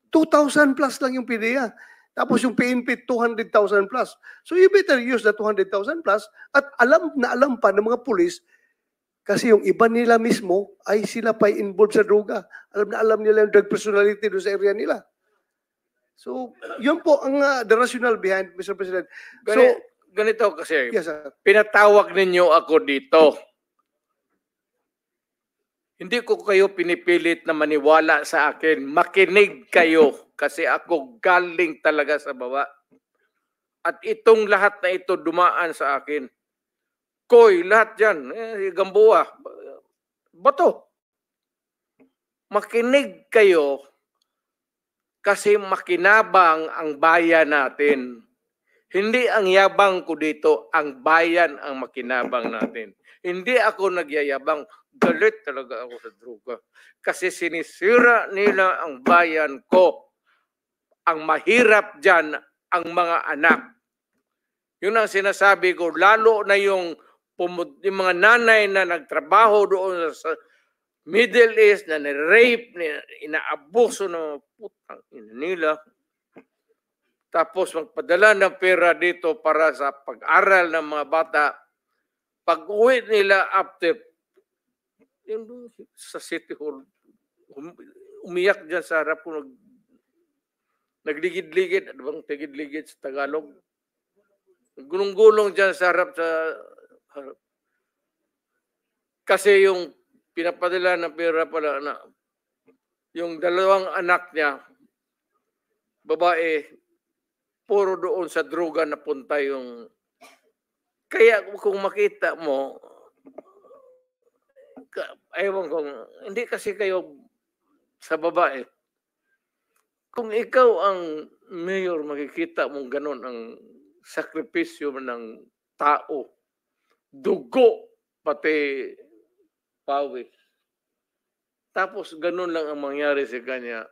2,000 plus lang yung PDEA. Tapos yung PNP, 200,000 plus. So you better use the 200,000 plus at alam na alam pa ng mga pulis kasi yung iba nila mismo ay sila pa involved sa droga. Alam na alam nila yung drug personality doon sa area nila. So, yun po ang the rationale behind, Mr. President. So, Ganito kasi, yes, sir. pinatawag ninyo ako dito. Hindi ko kayo pinipilit na maniwala sa akin. Makinig kayo kasi ako galing talaga sa baba. At itong lahat na ito dumaan sa akin. Koy, lahat dyan. Gamboa. Bato. Makinig kayo kasi makinabang ang bayan natin. Hindi ang yabang ko dito, ang bayan ang makinabang natin. Hindi ako nagyayabang. Galit talaga ako sa droga. Kasi sinisira nila ang bayan ko. Ang mahirap dyan, ang mga anak. Yun ang sinasabi ko, lalo na yung mga nanay na nagtrabaho doon sa Middle East, na ni-rape, inaabuso ng putang ina nila. Tapos magpadala ng pera dito para sa pag-aral ng mga bata. Pag-uwi nila after yung sa City Hall, umiyak dyan sa harap ko, nagligid-ligid, ano bang tigid-ligid sa Tagalog? Gulong-gulong dyan sa harap. Kasi yung pinapadala ng pera pala na yung dalawang anak niya, babae, puro doon sa droga na punta yung... Kaya kung makita mo, ewan kung, hindi kasi kayo sa babae. Kung ikaw ang mayor, makikita mong ganun ang sakripisyo ng tao, dugo, pati pawis. Tapos ganun lang ang mangyari sa kanya.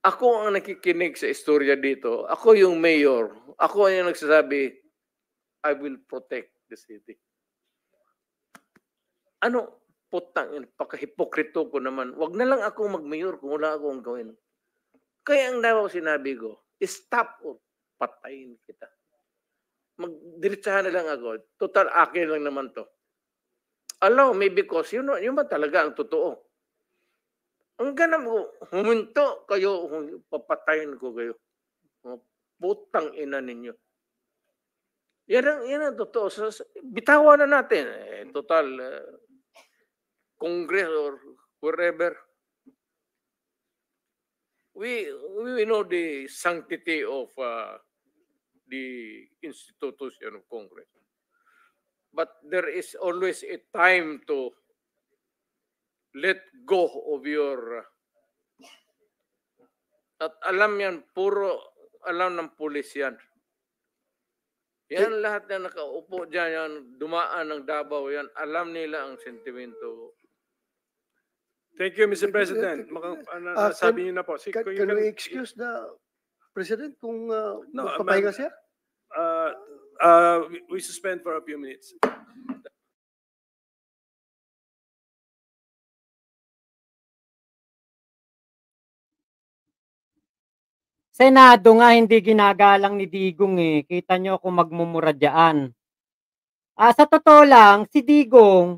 Ako ang nakikinig sa istorya dito. Ako yung mayor. Ako ang nagsasabi, I will protect the city. Ano? Putang, pagkahipokrito ko naman. Wag na lang ako mag-mayor kung wala akong gawin. Kaya ang daw sinabi ko, stop o patayin kita. Magdiretsahan na lang ako. Total, akin lang naman to. Allow me because yun ba talaga ang totoo. Ang ganam ko, huminto kayo, papatayin ko kayo. Putang ina ninyo. Yan ang totoo. Bitawan na natin. Total, Congress or wherever. We know the sanctity of the institution of Congress. But there is always a time to let go of your... At alam yan, puro alam ng pulis yan. Yan lahat na nakaupo dyan, yan, dumaan ng Davao, yan, alam nila ang sentimento. Thank you, Mr. President. Sabi niyo na po. Can we excuse the President kung No, papahinga siya? We suspend for a few minutes. Senado nga hindi ginagalang ni Digong eh. Kita nyo kung magmumura dyan. Sa totoo lang, si Digong,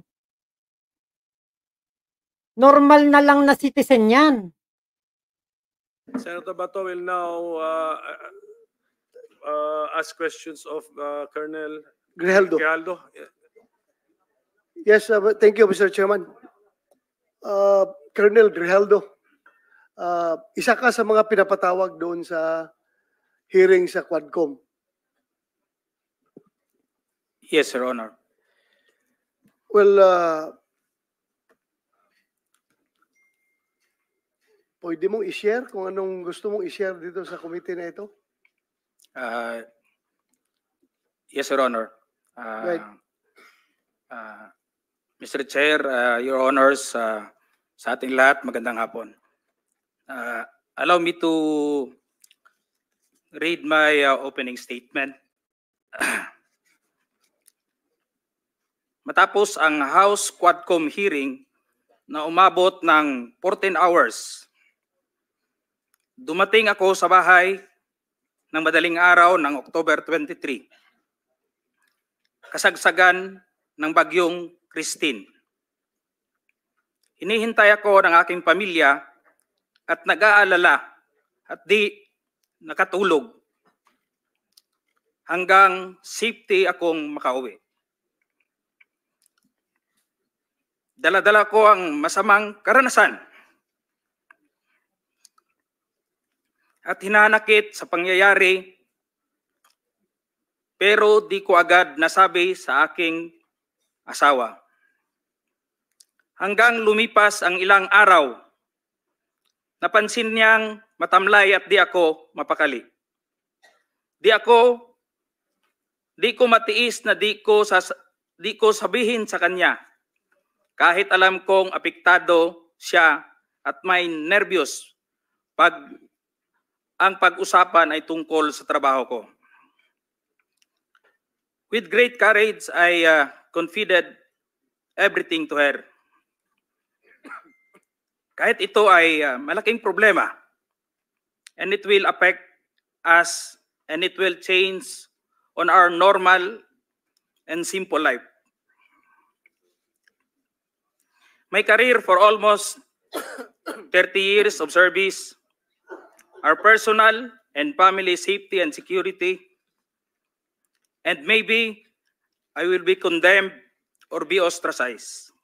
normal na lang na citizen yan. Senator Bato will now ask questions of Colonel Grijaldo. Grijaldo. Yes, thank you, Mr. Chairman. Colonel Grijaldo, isa ka sa mga pinapatawag doon sa hearing sa Quadcom. Yes, Your Honor. Well, pwede mong i-share kung anong gusto mong i-share dito sa committee na ito? Yes, Your Honor. Right. Mr. Chair, Your Honors, sa ating lahat, magandang hapon. Allow me to read my opening statement. Matapos ang House Quadcom hearing na umabot ng 14 hours, dumating ako sa bahay ng madaling araw ng October 23. Kasagsagan ng bagyong Christine. Hinihintay ako ng aking pamilya at nag-aalala at di nakatulog hanggang safety akong makauwi. Dala-dala ko ang masamang karanasan at hinanakit sa pangyayari, pero di ko agad nasabi sa aking asawa. Hanggang lumipas ang ilang araw, napansin niyang matamlay at di ako mapakali. Di ko matiis na di ko sabihin sa kanya, kahit alam kong apektado siya at may nervyos pag ang pag-usapan ay tungkol sa trabaho ko. With great courage, I confided everything to her. Kahit ito ay malaking problema, and it will affect us and it will change on our normal and simple life. My career for almost 30 years of service, our personal and family safety and security, and maybe I will be condemned or be ostracized.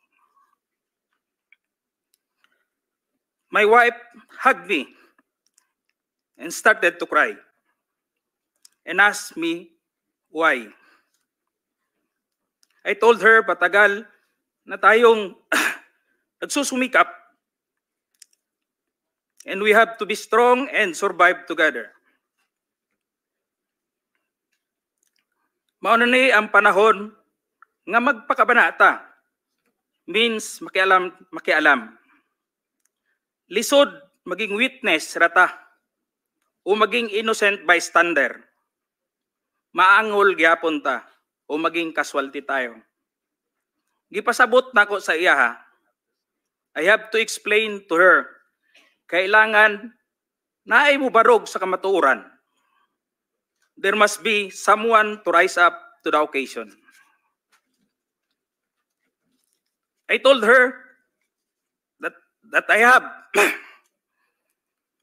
My wife hugged me and started to cry and asked me why. I told her patagal na tayong nagsusumikap and we have to be strong and survive together. Mauna ni ang panahon nga magpakabanata means makialam. Lisod maging witness rata o maging innocent bystander. Maangol gyapon ta o maging casualty tayo. Gipasabot nako sa iya ha. I have to explain to her, kailangan naay mo barog sa kamatuoran. There must be someone to rise up to the occasion. I told her that I have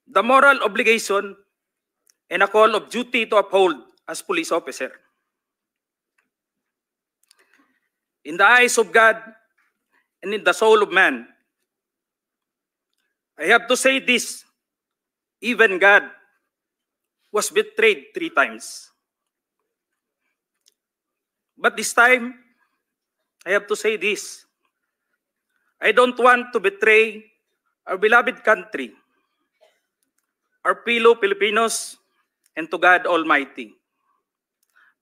the moral obligation and a call of duty to uphold as police officer. In the eyes of God and in the soul of man, I have to say this, even God was betrayed 3 times. But this time, I have to say this, I don't want to betray our beloved country, our fellow Filipinos, and to God Almighty.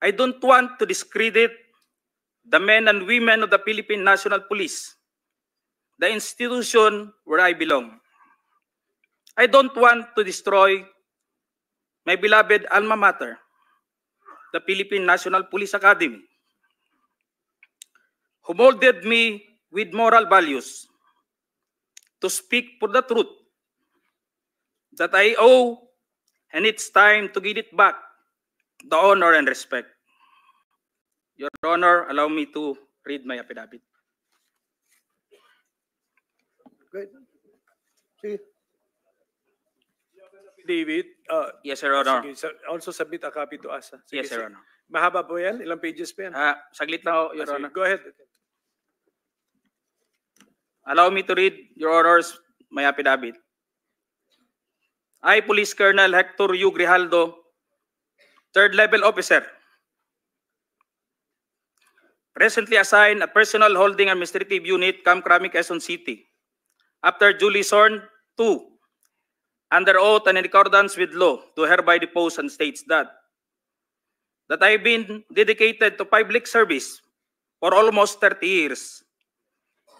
I don't want to discredit the men and women of the Philippine National Police, the institution where I belong. I don't want to destroy my beloved alma mater, the Philippine National Police Academy, who molded me with moral values to speak for the truth that I owe, and it's time to give it back the honor and respect. Your Honor, allow me to read my affidavit. Good. Sige. David, Yes, Your Honor. sige, also submit a copy to us. Sige, Yes, Your sige. Honor. Mahaba po yan? Ilang pages pa yan? Saglit lang, Your Sige, Honor. go ahead. Allow me to read, Your Honors, my affidavit. I, Police Colonel Hector U. Grijaldo, third level officer, presently assigned a personal holding administrative unit, Camp Crame, Quezon City, after duly sworn to, under oath and in accordance with law, do hereby depose and states that I've been dedicated to public service for almost 30 years.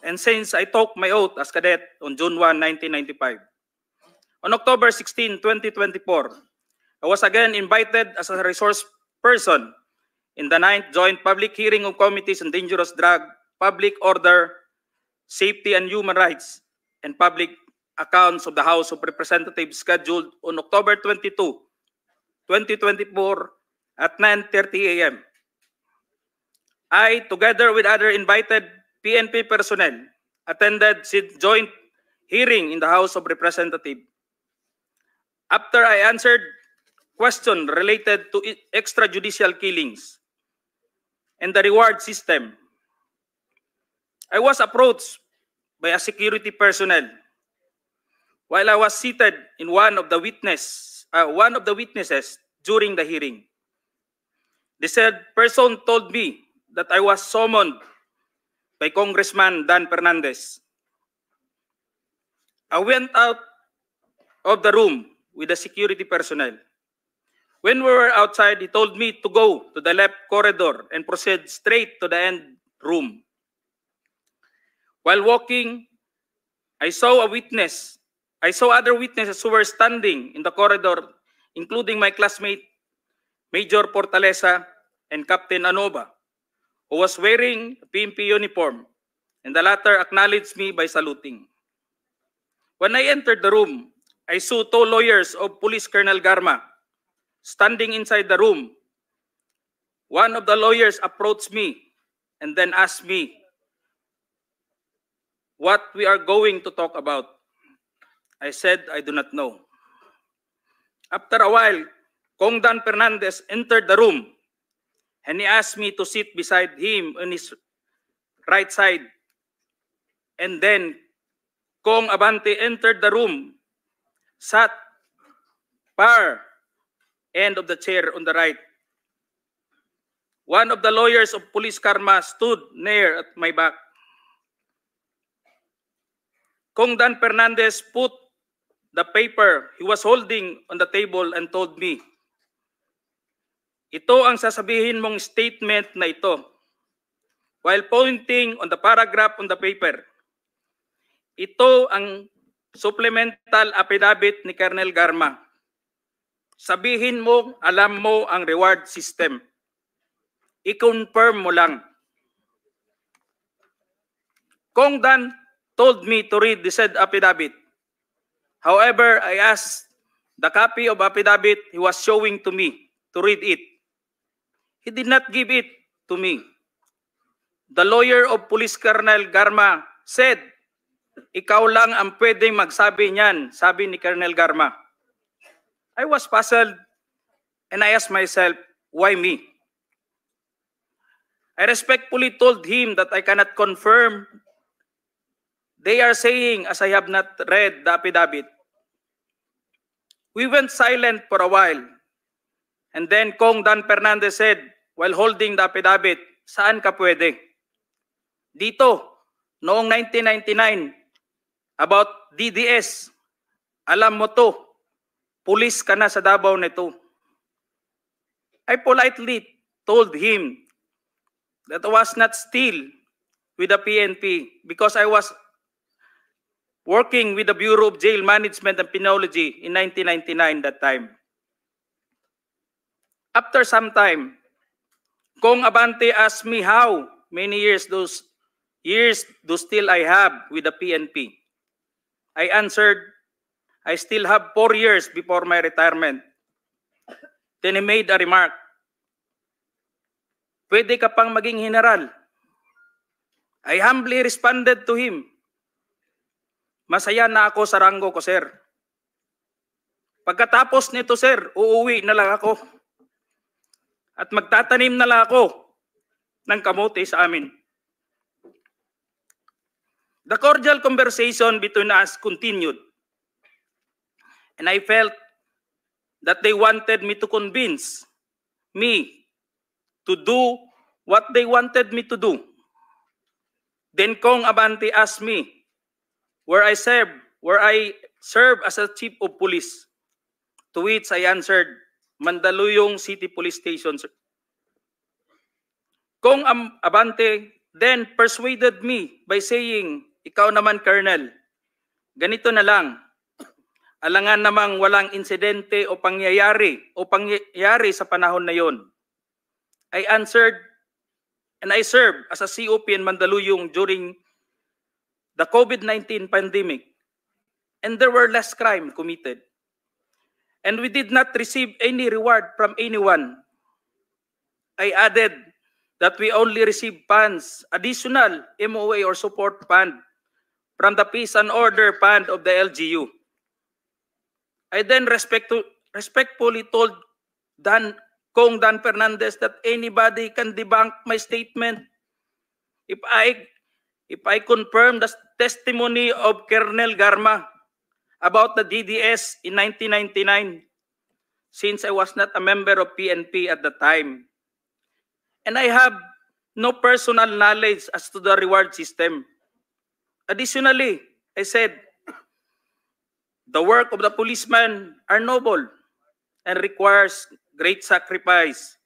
And since I took my oath as cadet on June 1, 1995, on October 16, 2024, I was again invited as a resource person in the 9th Joint Public Hearing of Committees on Dangerous Drug, Public Order, Safety and Human Rights, and Public Accounts of the House of Representatives scheduled on October 22, 2024 at 9:30 a.m. I, together with other invited PNP personnel, attended the joint hearing in the House of Representatives. After I answered questions related to extrajudicial killings and the reward system, I was approached by a security personnel while I was seated in one of the witnesses during the hearing. The said person told me that I was summoned by Congressman Dan Fernandez. I went out of the room with the security personnel. When we were outside, he told me to go to the left corridor and proceed straight to the end room. While walking, I saw other witnesses who were standing in the corridor, including my classmate, Major Portalesa and Captain Anova, who was wearing a PNP uniform, and the latter acknowledged me by saluting. When I entered the room, I saw two lawyers of Police Colonel Garma standing inside the room. One of the lawyers approached me and then asked me what we are going to talk about. I said, I do not know. After a while, Kong Dan Fernandez entered the room and he asked me to sit beside him on his right side. And then Kong Abante entered the room, sat far end of the chair on the right. One of the lawyers of Police Karma stood near at my back. Kong Dan Fernandez put the paper he was holding on the table and told me, ito ang sasabihin mong statement na ito. While pointing on the paragraph on the paper, ito ang supplemental affidavit ni Colonel Garma. Sabihin mo, alam mo ang reward system. I-confirm mo lang. Kong Dan told me to read the said affidavit. However, I asked the copy of affidavit he was showing to me to read it. He did not give it to me. The lawyer of Police Colonel Garma said, ikaw lang ang pwedeng magsabi niyan, sabi ni Colonel Garma. I was puzzled and I asked myself, why me? I respectfully told him that I cannot confirm. They are saying as I have not read the affidavit. We went silent for a while. And then Kong Dan Fernandez said, while holding the affidavit, saan ka pwede? Dito, noong 1999, about DDS, alam mo to, pulis ka na sa Davao nito. I politely told him that I was not still with the PNP because I was working with the Bureau of Jail Management and Penology in 1999 that time. After some time, Kong Abante asked me how many years those still I have with the PNP. I answered, I still have 4 years before my retirement. Then he made a remark, pwede ka pang maging general. I humbly responded to him, masaya na ako sa ranggo ko, sir. Pagkatapos nito, sir, uuwi na lang ako. At magtatanim na lang ako ng kamote sa amin. The cordial conversation between us continued. And I felt that they wanted me to convince me to do what they wanted me to do. Then Kong Abante asked me where I serve as a chief of police. To which I answered, Mandaluyong City Police Station. Kong Abante then persuaded me by saying, ikaw naman, Colonel, ganito na lang. Alangan namang walang insidente o pangyayari sa panahon na yon. I answered, and I served as a COP in Mandaluyong during the COVID-19 pandemic, and there were less crime committed. And we did not receive any reward from anyone. I added that we only received funds, additional MOA or support fund from the Peace and Order Fund of the LGU. I then respectfully told Kong Dan Fernandez that anybody can debunk my statement if I confirm the testimony of Colonel Garma about the DDS in 1999, since I was not a member of PNP at the time. And I have no personal knowledge as to the reward system. Additionally, I said, the work of the policeman are noble and requires great sacrifice,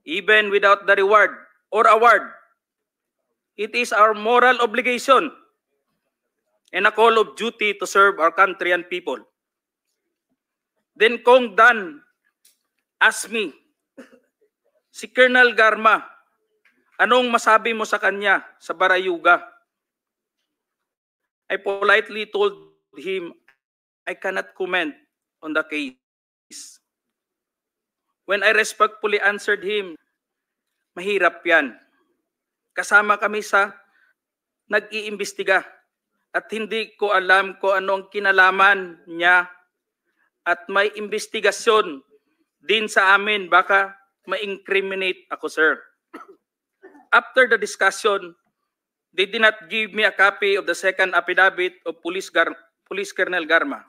even without the reward or award. It is our moral obligation and a call of duty to serve our country and people. Then Kong Dan asked me, si Colonel Garma, anong masabi mo sa kanya sa Barayuga? I politely told him, I cannot comment on the case. When I respectfully answered him, mahirap yan. Kasama kami sa nag-iimbestiga at hindi ko alam kung anong kinalaman niya at may investigasyon din sa amin, baka ma-incriminate ako, sir. After the discussion, they did not give me a copy of the second affidavit of Police Colonel Garma.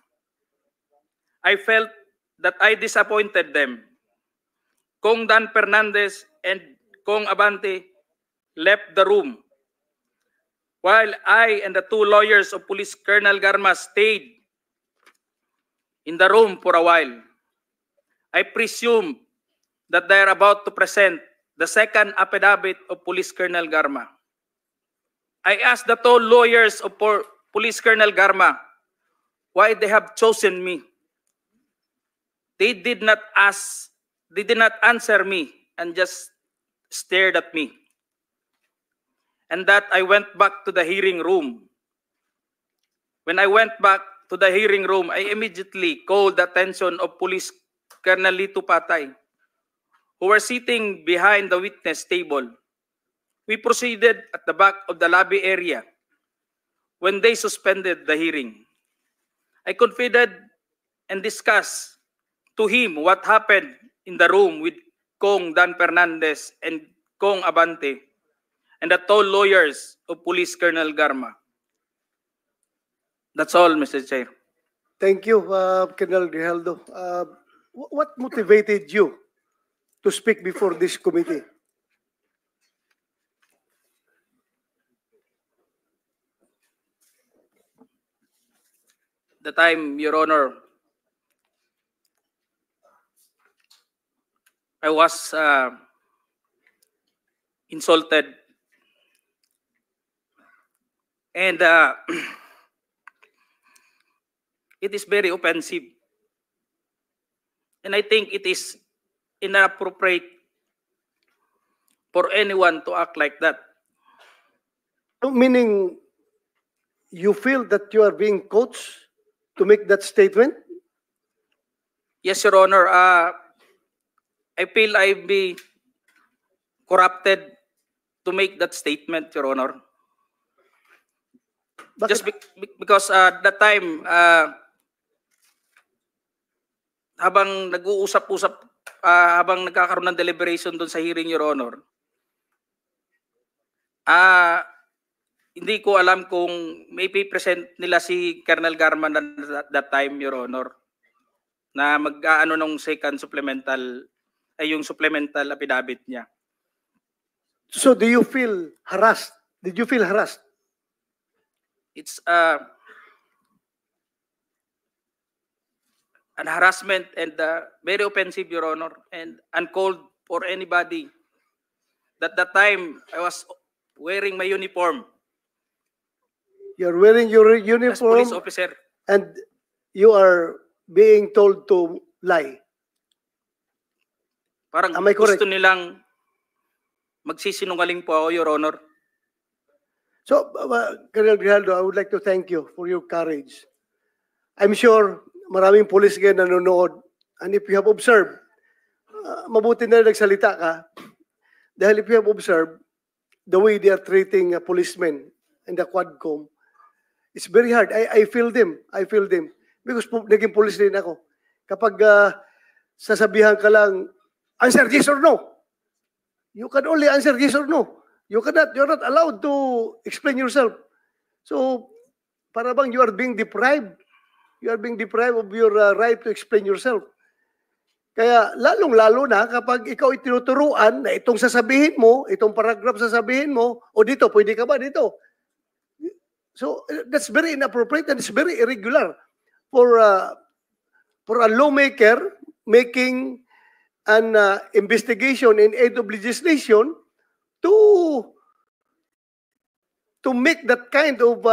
I felt that I disappointed them. Kong Dan Fernandez and Kong Abante left the room, while I and the two lawyers of Police Colonel Garma stayed in the room for a while. I presume that they are about to present the second affidavit of Police Colonel Garma. I asked the two lawyers of Police Colonel Garma why they have chosen me. They did not answer me and just stared at me. And that I went back to the hearing room. When I went back to the hearing room, I immediately called the attention of Police Colonel Lito Patay, who were sitting behind the witness table. We proceeded at the back of the lobby area when they suspended the hearing. I confided and discussed to him what happened in the room with Kong Dan Fernandez and Kong Abante and the two lawyers of Police Colonel Garma. That's all, Mr. Chair. Thank you, Colonel Grijaldo. What motivated you to speak before this committee? The time, Your Honor, I was insulted, and it is very offensive, and I think it is inappropriate for anyone to act like that. So meaning, you feel that you are being coached to make that statement? Yes, Your Honor. I feel I've been corrupted to make that statement, Your Honor. Just because that time, habang nag-uusap-usap, habang nagkakaroon ng deliberation doon sa hearing, Your Honor, hindi ko alam kung may present nila si Colonel Garman that time, Your Honor, na mag-aano nung second supplemental, ay yung supplemental affidavit niya. So do you feel harassed? Did you feel harassed? It's an harassment and very offensive, Your Honor, and uncalled for anybody. That time, I was wearing my uniform You're wearing your as police uniform officer. and you are being told to lie. Parang Am I correct? gusto nilang magsisinungaling po ako, Your Honor. So, Colonel Grijaldo, I would like to thank you for your courage. I'm sure maraming police ngayon nanonood, and if you have observed, mabuti na nagsalita ka, dahil if you have observed the way they are treating policemen in the Quadcom, it's very hard. I feel them. I feel them. Because naging police din ako. Kapag sasabihan ka lang, answer yes or no. You can only answer yes or no. You're not allowed to explain yourself. So, para bang you are being deprived. You are being deprived of your right to explain yourself. Kaya lalong-lalo na kapag ikaw itinuturuan na itong sasabihin mo, itong paragraph sasabihin mo, o dito, pwede ka ba dito? So, that's very inappropriate and it's very irregular for a lawmaker making an investigation in aid of legislation to make that kind of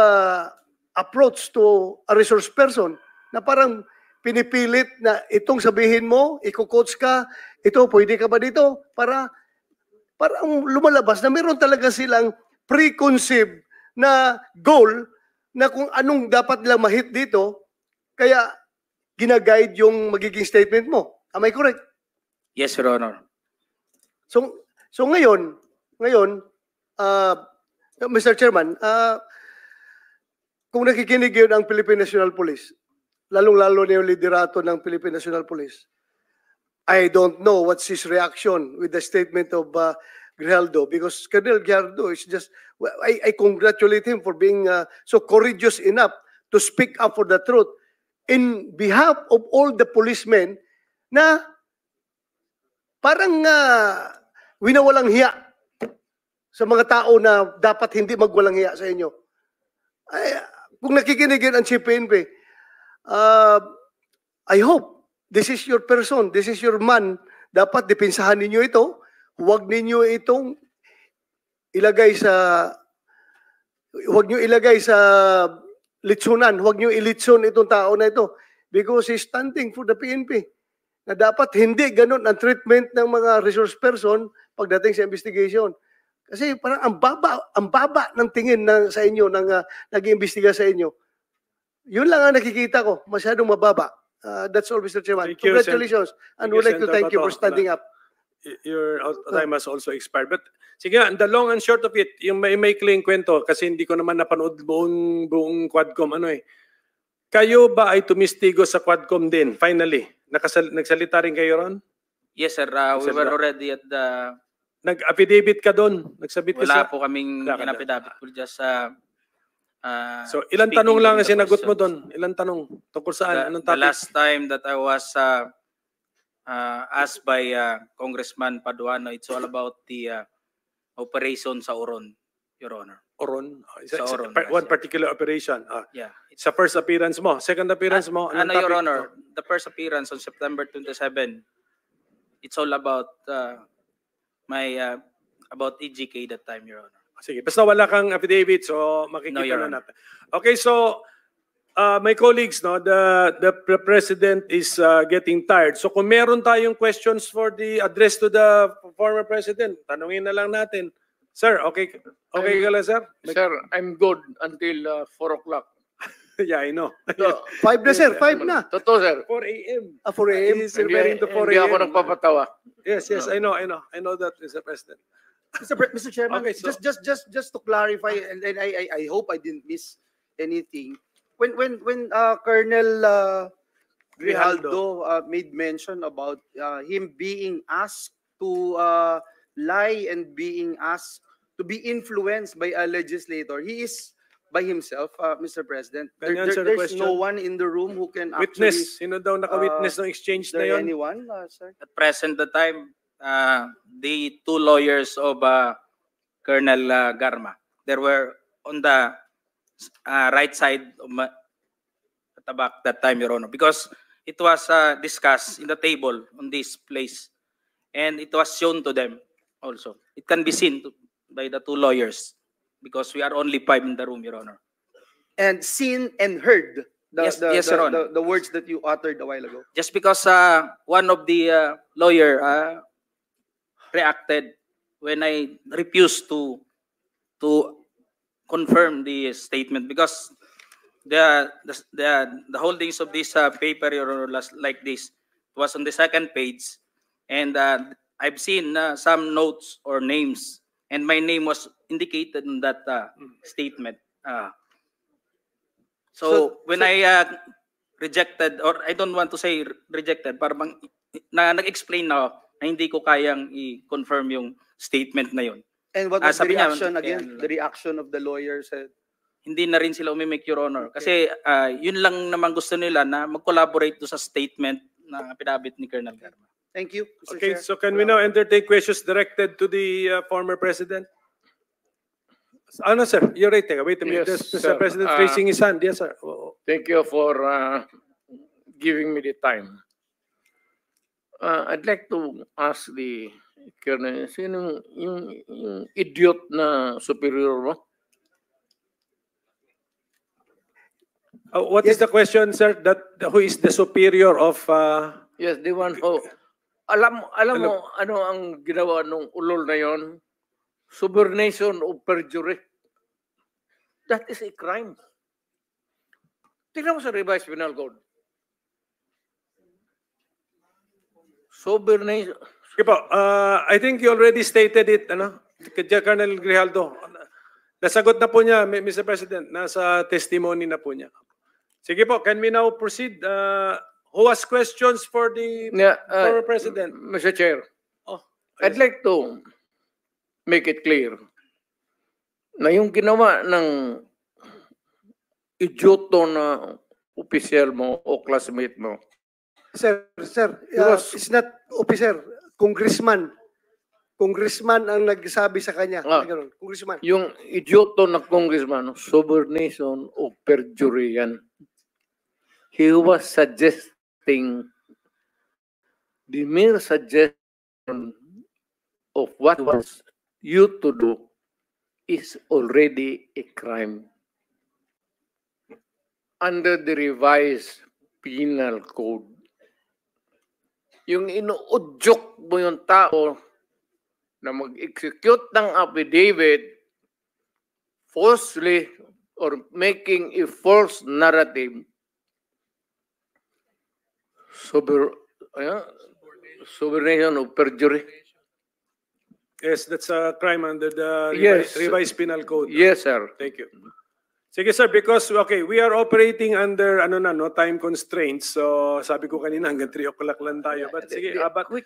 approach to a resource person na parang pinipilit na itong sabihin mo, iko-coach ka, ito, pwede ka ba dito? Para lumalabas na meron talaga silang preconceived na goal na kung anong dapat lang ma-hit dito, kaya ginaguide yung magiging statement mo. Am I correct? Yes, Your Honor. So ngayon, Mr. Chairman, kung nakikinig yun ang Philippine National Police, lalong-lalo na yung liderato ng Philippine National Police, I don't know what's his reaction with the statement of Grijaldo, because Colonel Grijaldo is just, I congratulate him for being so courageous enough to speak up for the truth in behalf of all the policemen na parang winawalang hiya sa mga tao na dapat hindi magwalang hiya sa inyo. Ay, kung nakikinig yun ang CPNP, I hope this is your person, this is your man. Dapat depensahan ninyo ito. Huwag ninyo itong ilagay sa litsunan. Huwag nyo ilitsun itong tao na ito because he's standing for the PNP. Na dapat hindi ganun ang treatment ng mga resource person pagdating sa investigation. Kasi parang ang baba ng tingin sa inyo ng nag-iimbestiga sa inyo. Yun lang ang nakikita ko, masyadong mababa. That's all, Mr. Chairman. Thank you, Congratulations. And we'd like to thank you for standing up. Your time has also expired. But sige nga, the long and short of it, yung may maikling kwento, kasi hindi ko naman napanood buong Quadcom, kayo ba ay tumistigo sa Quadcom din, finally? Nagsalita rin kayo ron? Yes, sir. We were already at the... Nag-affidavit ka doon? Nagsabit ka Wala po kaming in-affidavit. We're just... so, ilang tanong lang ang sinagot mo doon? Ilang tanong? Tungkol saan? Anong topic? The last time that I was asked by Congressman Paduano, it's all about the operation sa Oron, Your Honor. Oron? Sa Oron, One particular operation? Yeah. Sa first appearance mo? Second appearance mo? Your Honor, the first appearance on September 27, it's all about about EGK that time, Your Honor. Sige, basta wala kang affidavit, so makikita No, Your na Honor. natin. Okay, so my colleagues, no, the president is getting tired. So kung meron tayong questions for the address to the former president, tanungin na lang natin. Sir, okay ka lang, sir? Sir, I'm good until 4 o'clock. Yeah, I know. So, 5 na, sir. 5 na. totoo, sir. 4 a.m. 4 a.m. He's referring to 4 Hindi ako a.m. nagpapatawa. Yes, I know that, Mr. President. Mr. Chairman, Okay, so- just to clarify, and I hope I didn't miss anything. When Colonel Grijaldo made mention about him being asked to lie and being asked to be influenced by a legislator, he is by himself, Mr. President. Can you answer the There's question? no one in the room who can Witness, sino daw naka-witness ng exchange Is na there yun? anyone, sir? At present the time, the two lawyers of Colonel Garma, they were on the right side of at the back that time, Your Honor, because it was discussed in the table on this place, and it was shown to them also. It can be seen by the two lawyers because we are only 5 in the room, Your Honor. And seen and heard Yes, Your Honor. the words that you uttered a while ago. Just because one of the lawyer reacted when I refused to confirm the statement, because the holdings of this paper, Your Honor, like this was on the second page, and I've seen some notes or names, and my name was indicated in that statement. So when I rejected, or I don't want to say rejected, parang nag-explain na hindi ko kayang i-confirm yung statement na yun. And what was the Sabi niya, reaction again? The reaction of the lawyer said, Hindi na rin sila umimik, Your Honor. Kasi yun lang naman gusto nila na mag-collaborate do sa statement na pinabit ni Colonel Garma. thank you, Mr. Okay, Chair. so can we now entertain questions directed to the former president? Ano, sir? You're right. Wait a minute. Yes, Mr. sir. President raising his hand. Yes, sir. Thank you for giving me the time. I'd like to ask the Colonel, sino yung idiot na superior mo? What is the question, sir? Who is the superior of... Yes, the one who... Alam mo ano ang ginawa nung ulol na yon? Subornation of perjury. That is a crime. Tingnan mo sa revised penal code. Subornation. Sige po, I think you already stated it, Colonel Grijaldo. Nasagot na po niya, Mr. President, nasa testimony na po niya. Sige po, can we now proceed? Who has questions for the former President? Mr. Chair, Oh, I'd like to make it clear na yung ginawa ng idioto na opisyal mo o classmate mo, Sir, Yes. it's not officer, congressman. Congressman ang nagsabi sa kanya. Ganun, congressman. yung idioto na congressman, subornation o perjury yan. He was suggesting, the mere suggestion of what was you to do is already a crime. Under the revised penal code, yung inuudyok mo yung tao na mag-execute ng affidavit falsely or making a false narrative, subornation of perjury. yes, that's a crime under the Yes. revised penal code. Yes, sir. Thank you. Sige, sir, because, okay, we are operating under, no time constraints. So, sabi ko kanina, hanggang 3 o'clock lang tayo. But sige, but Quick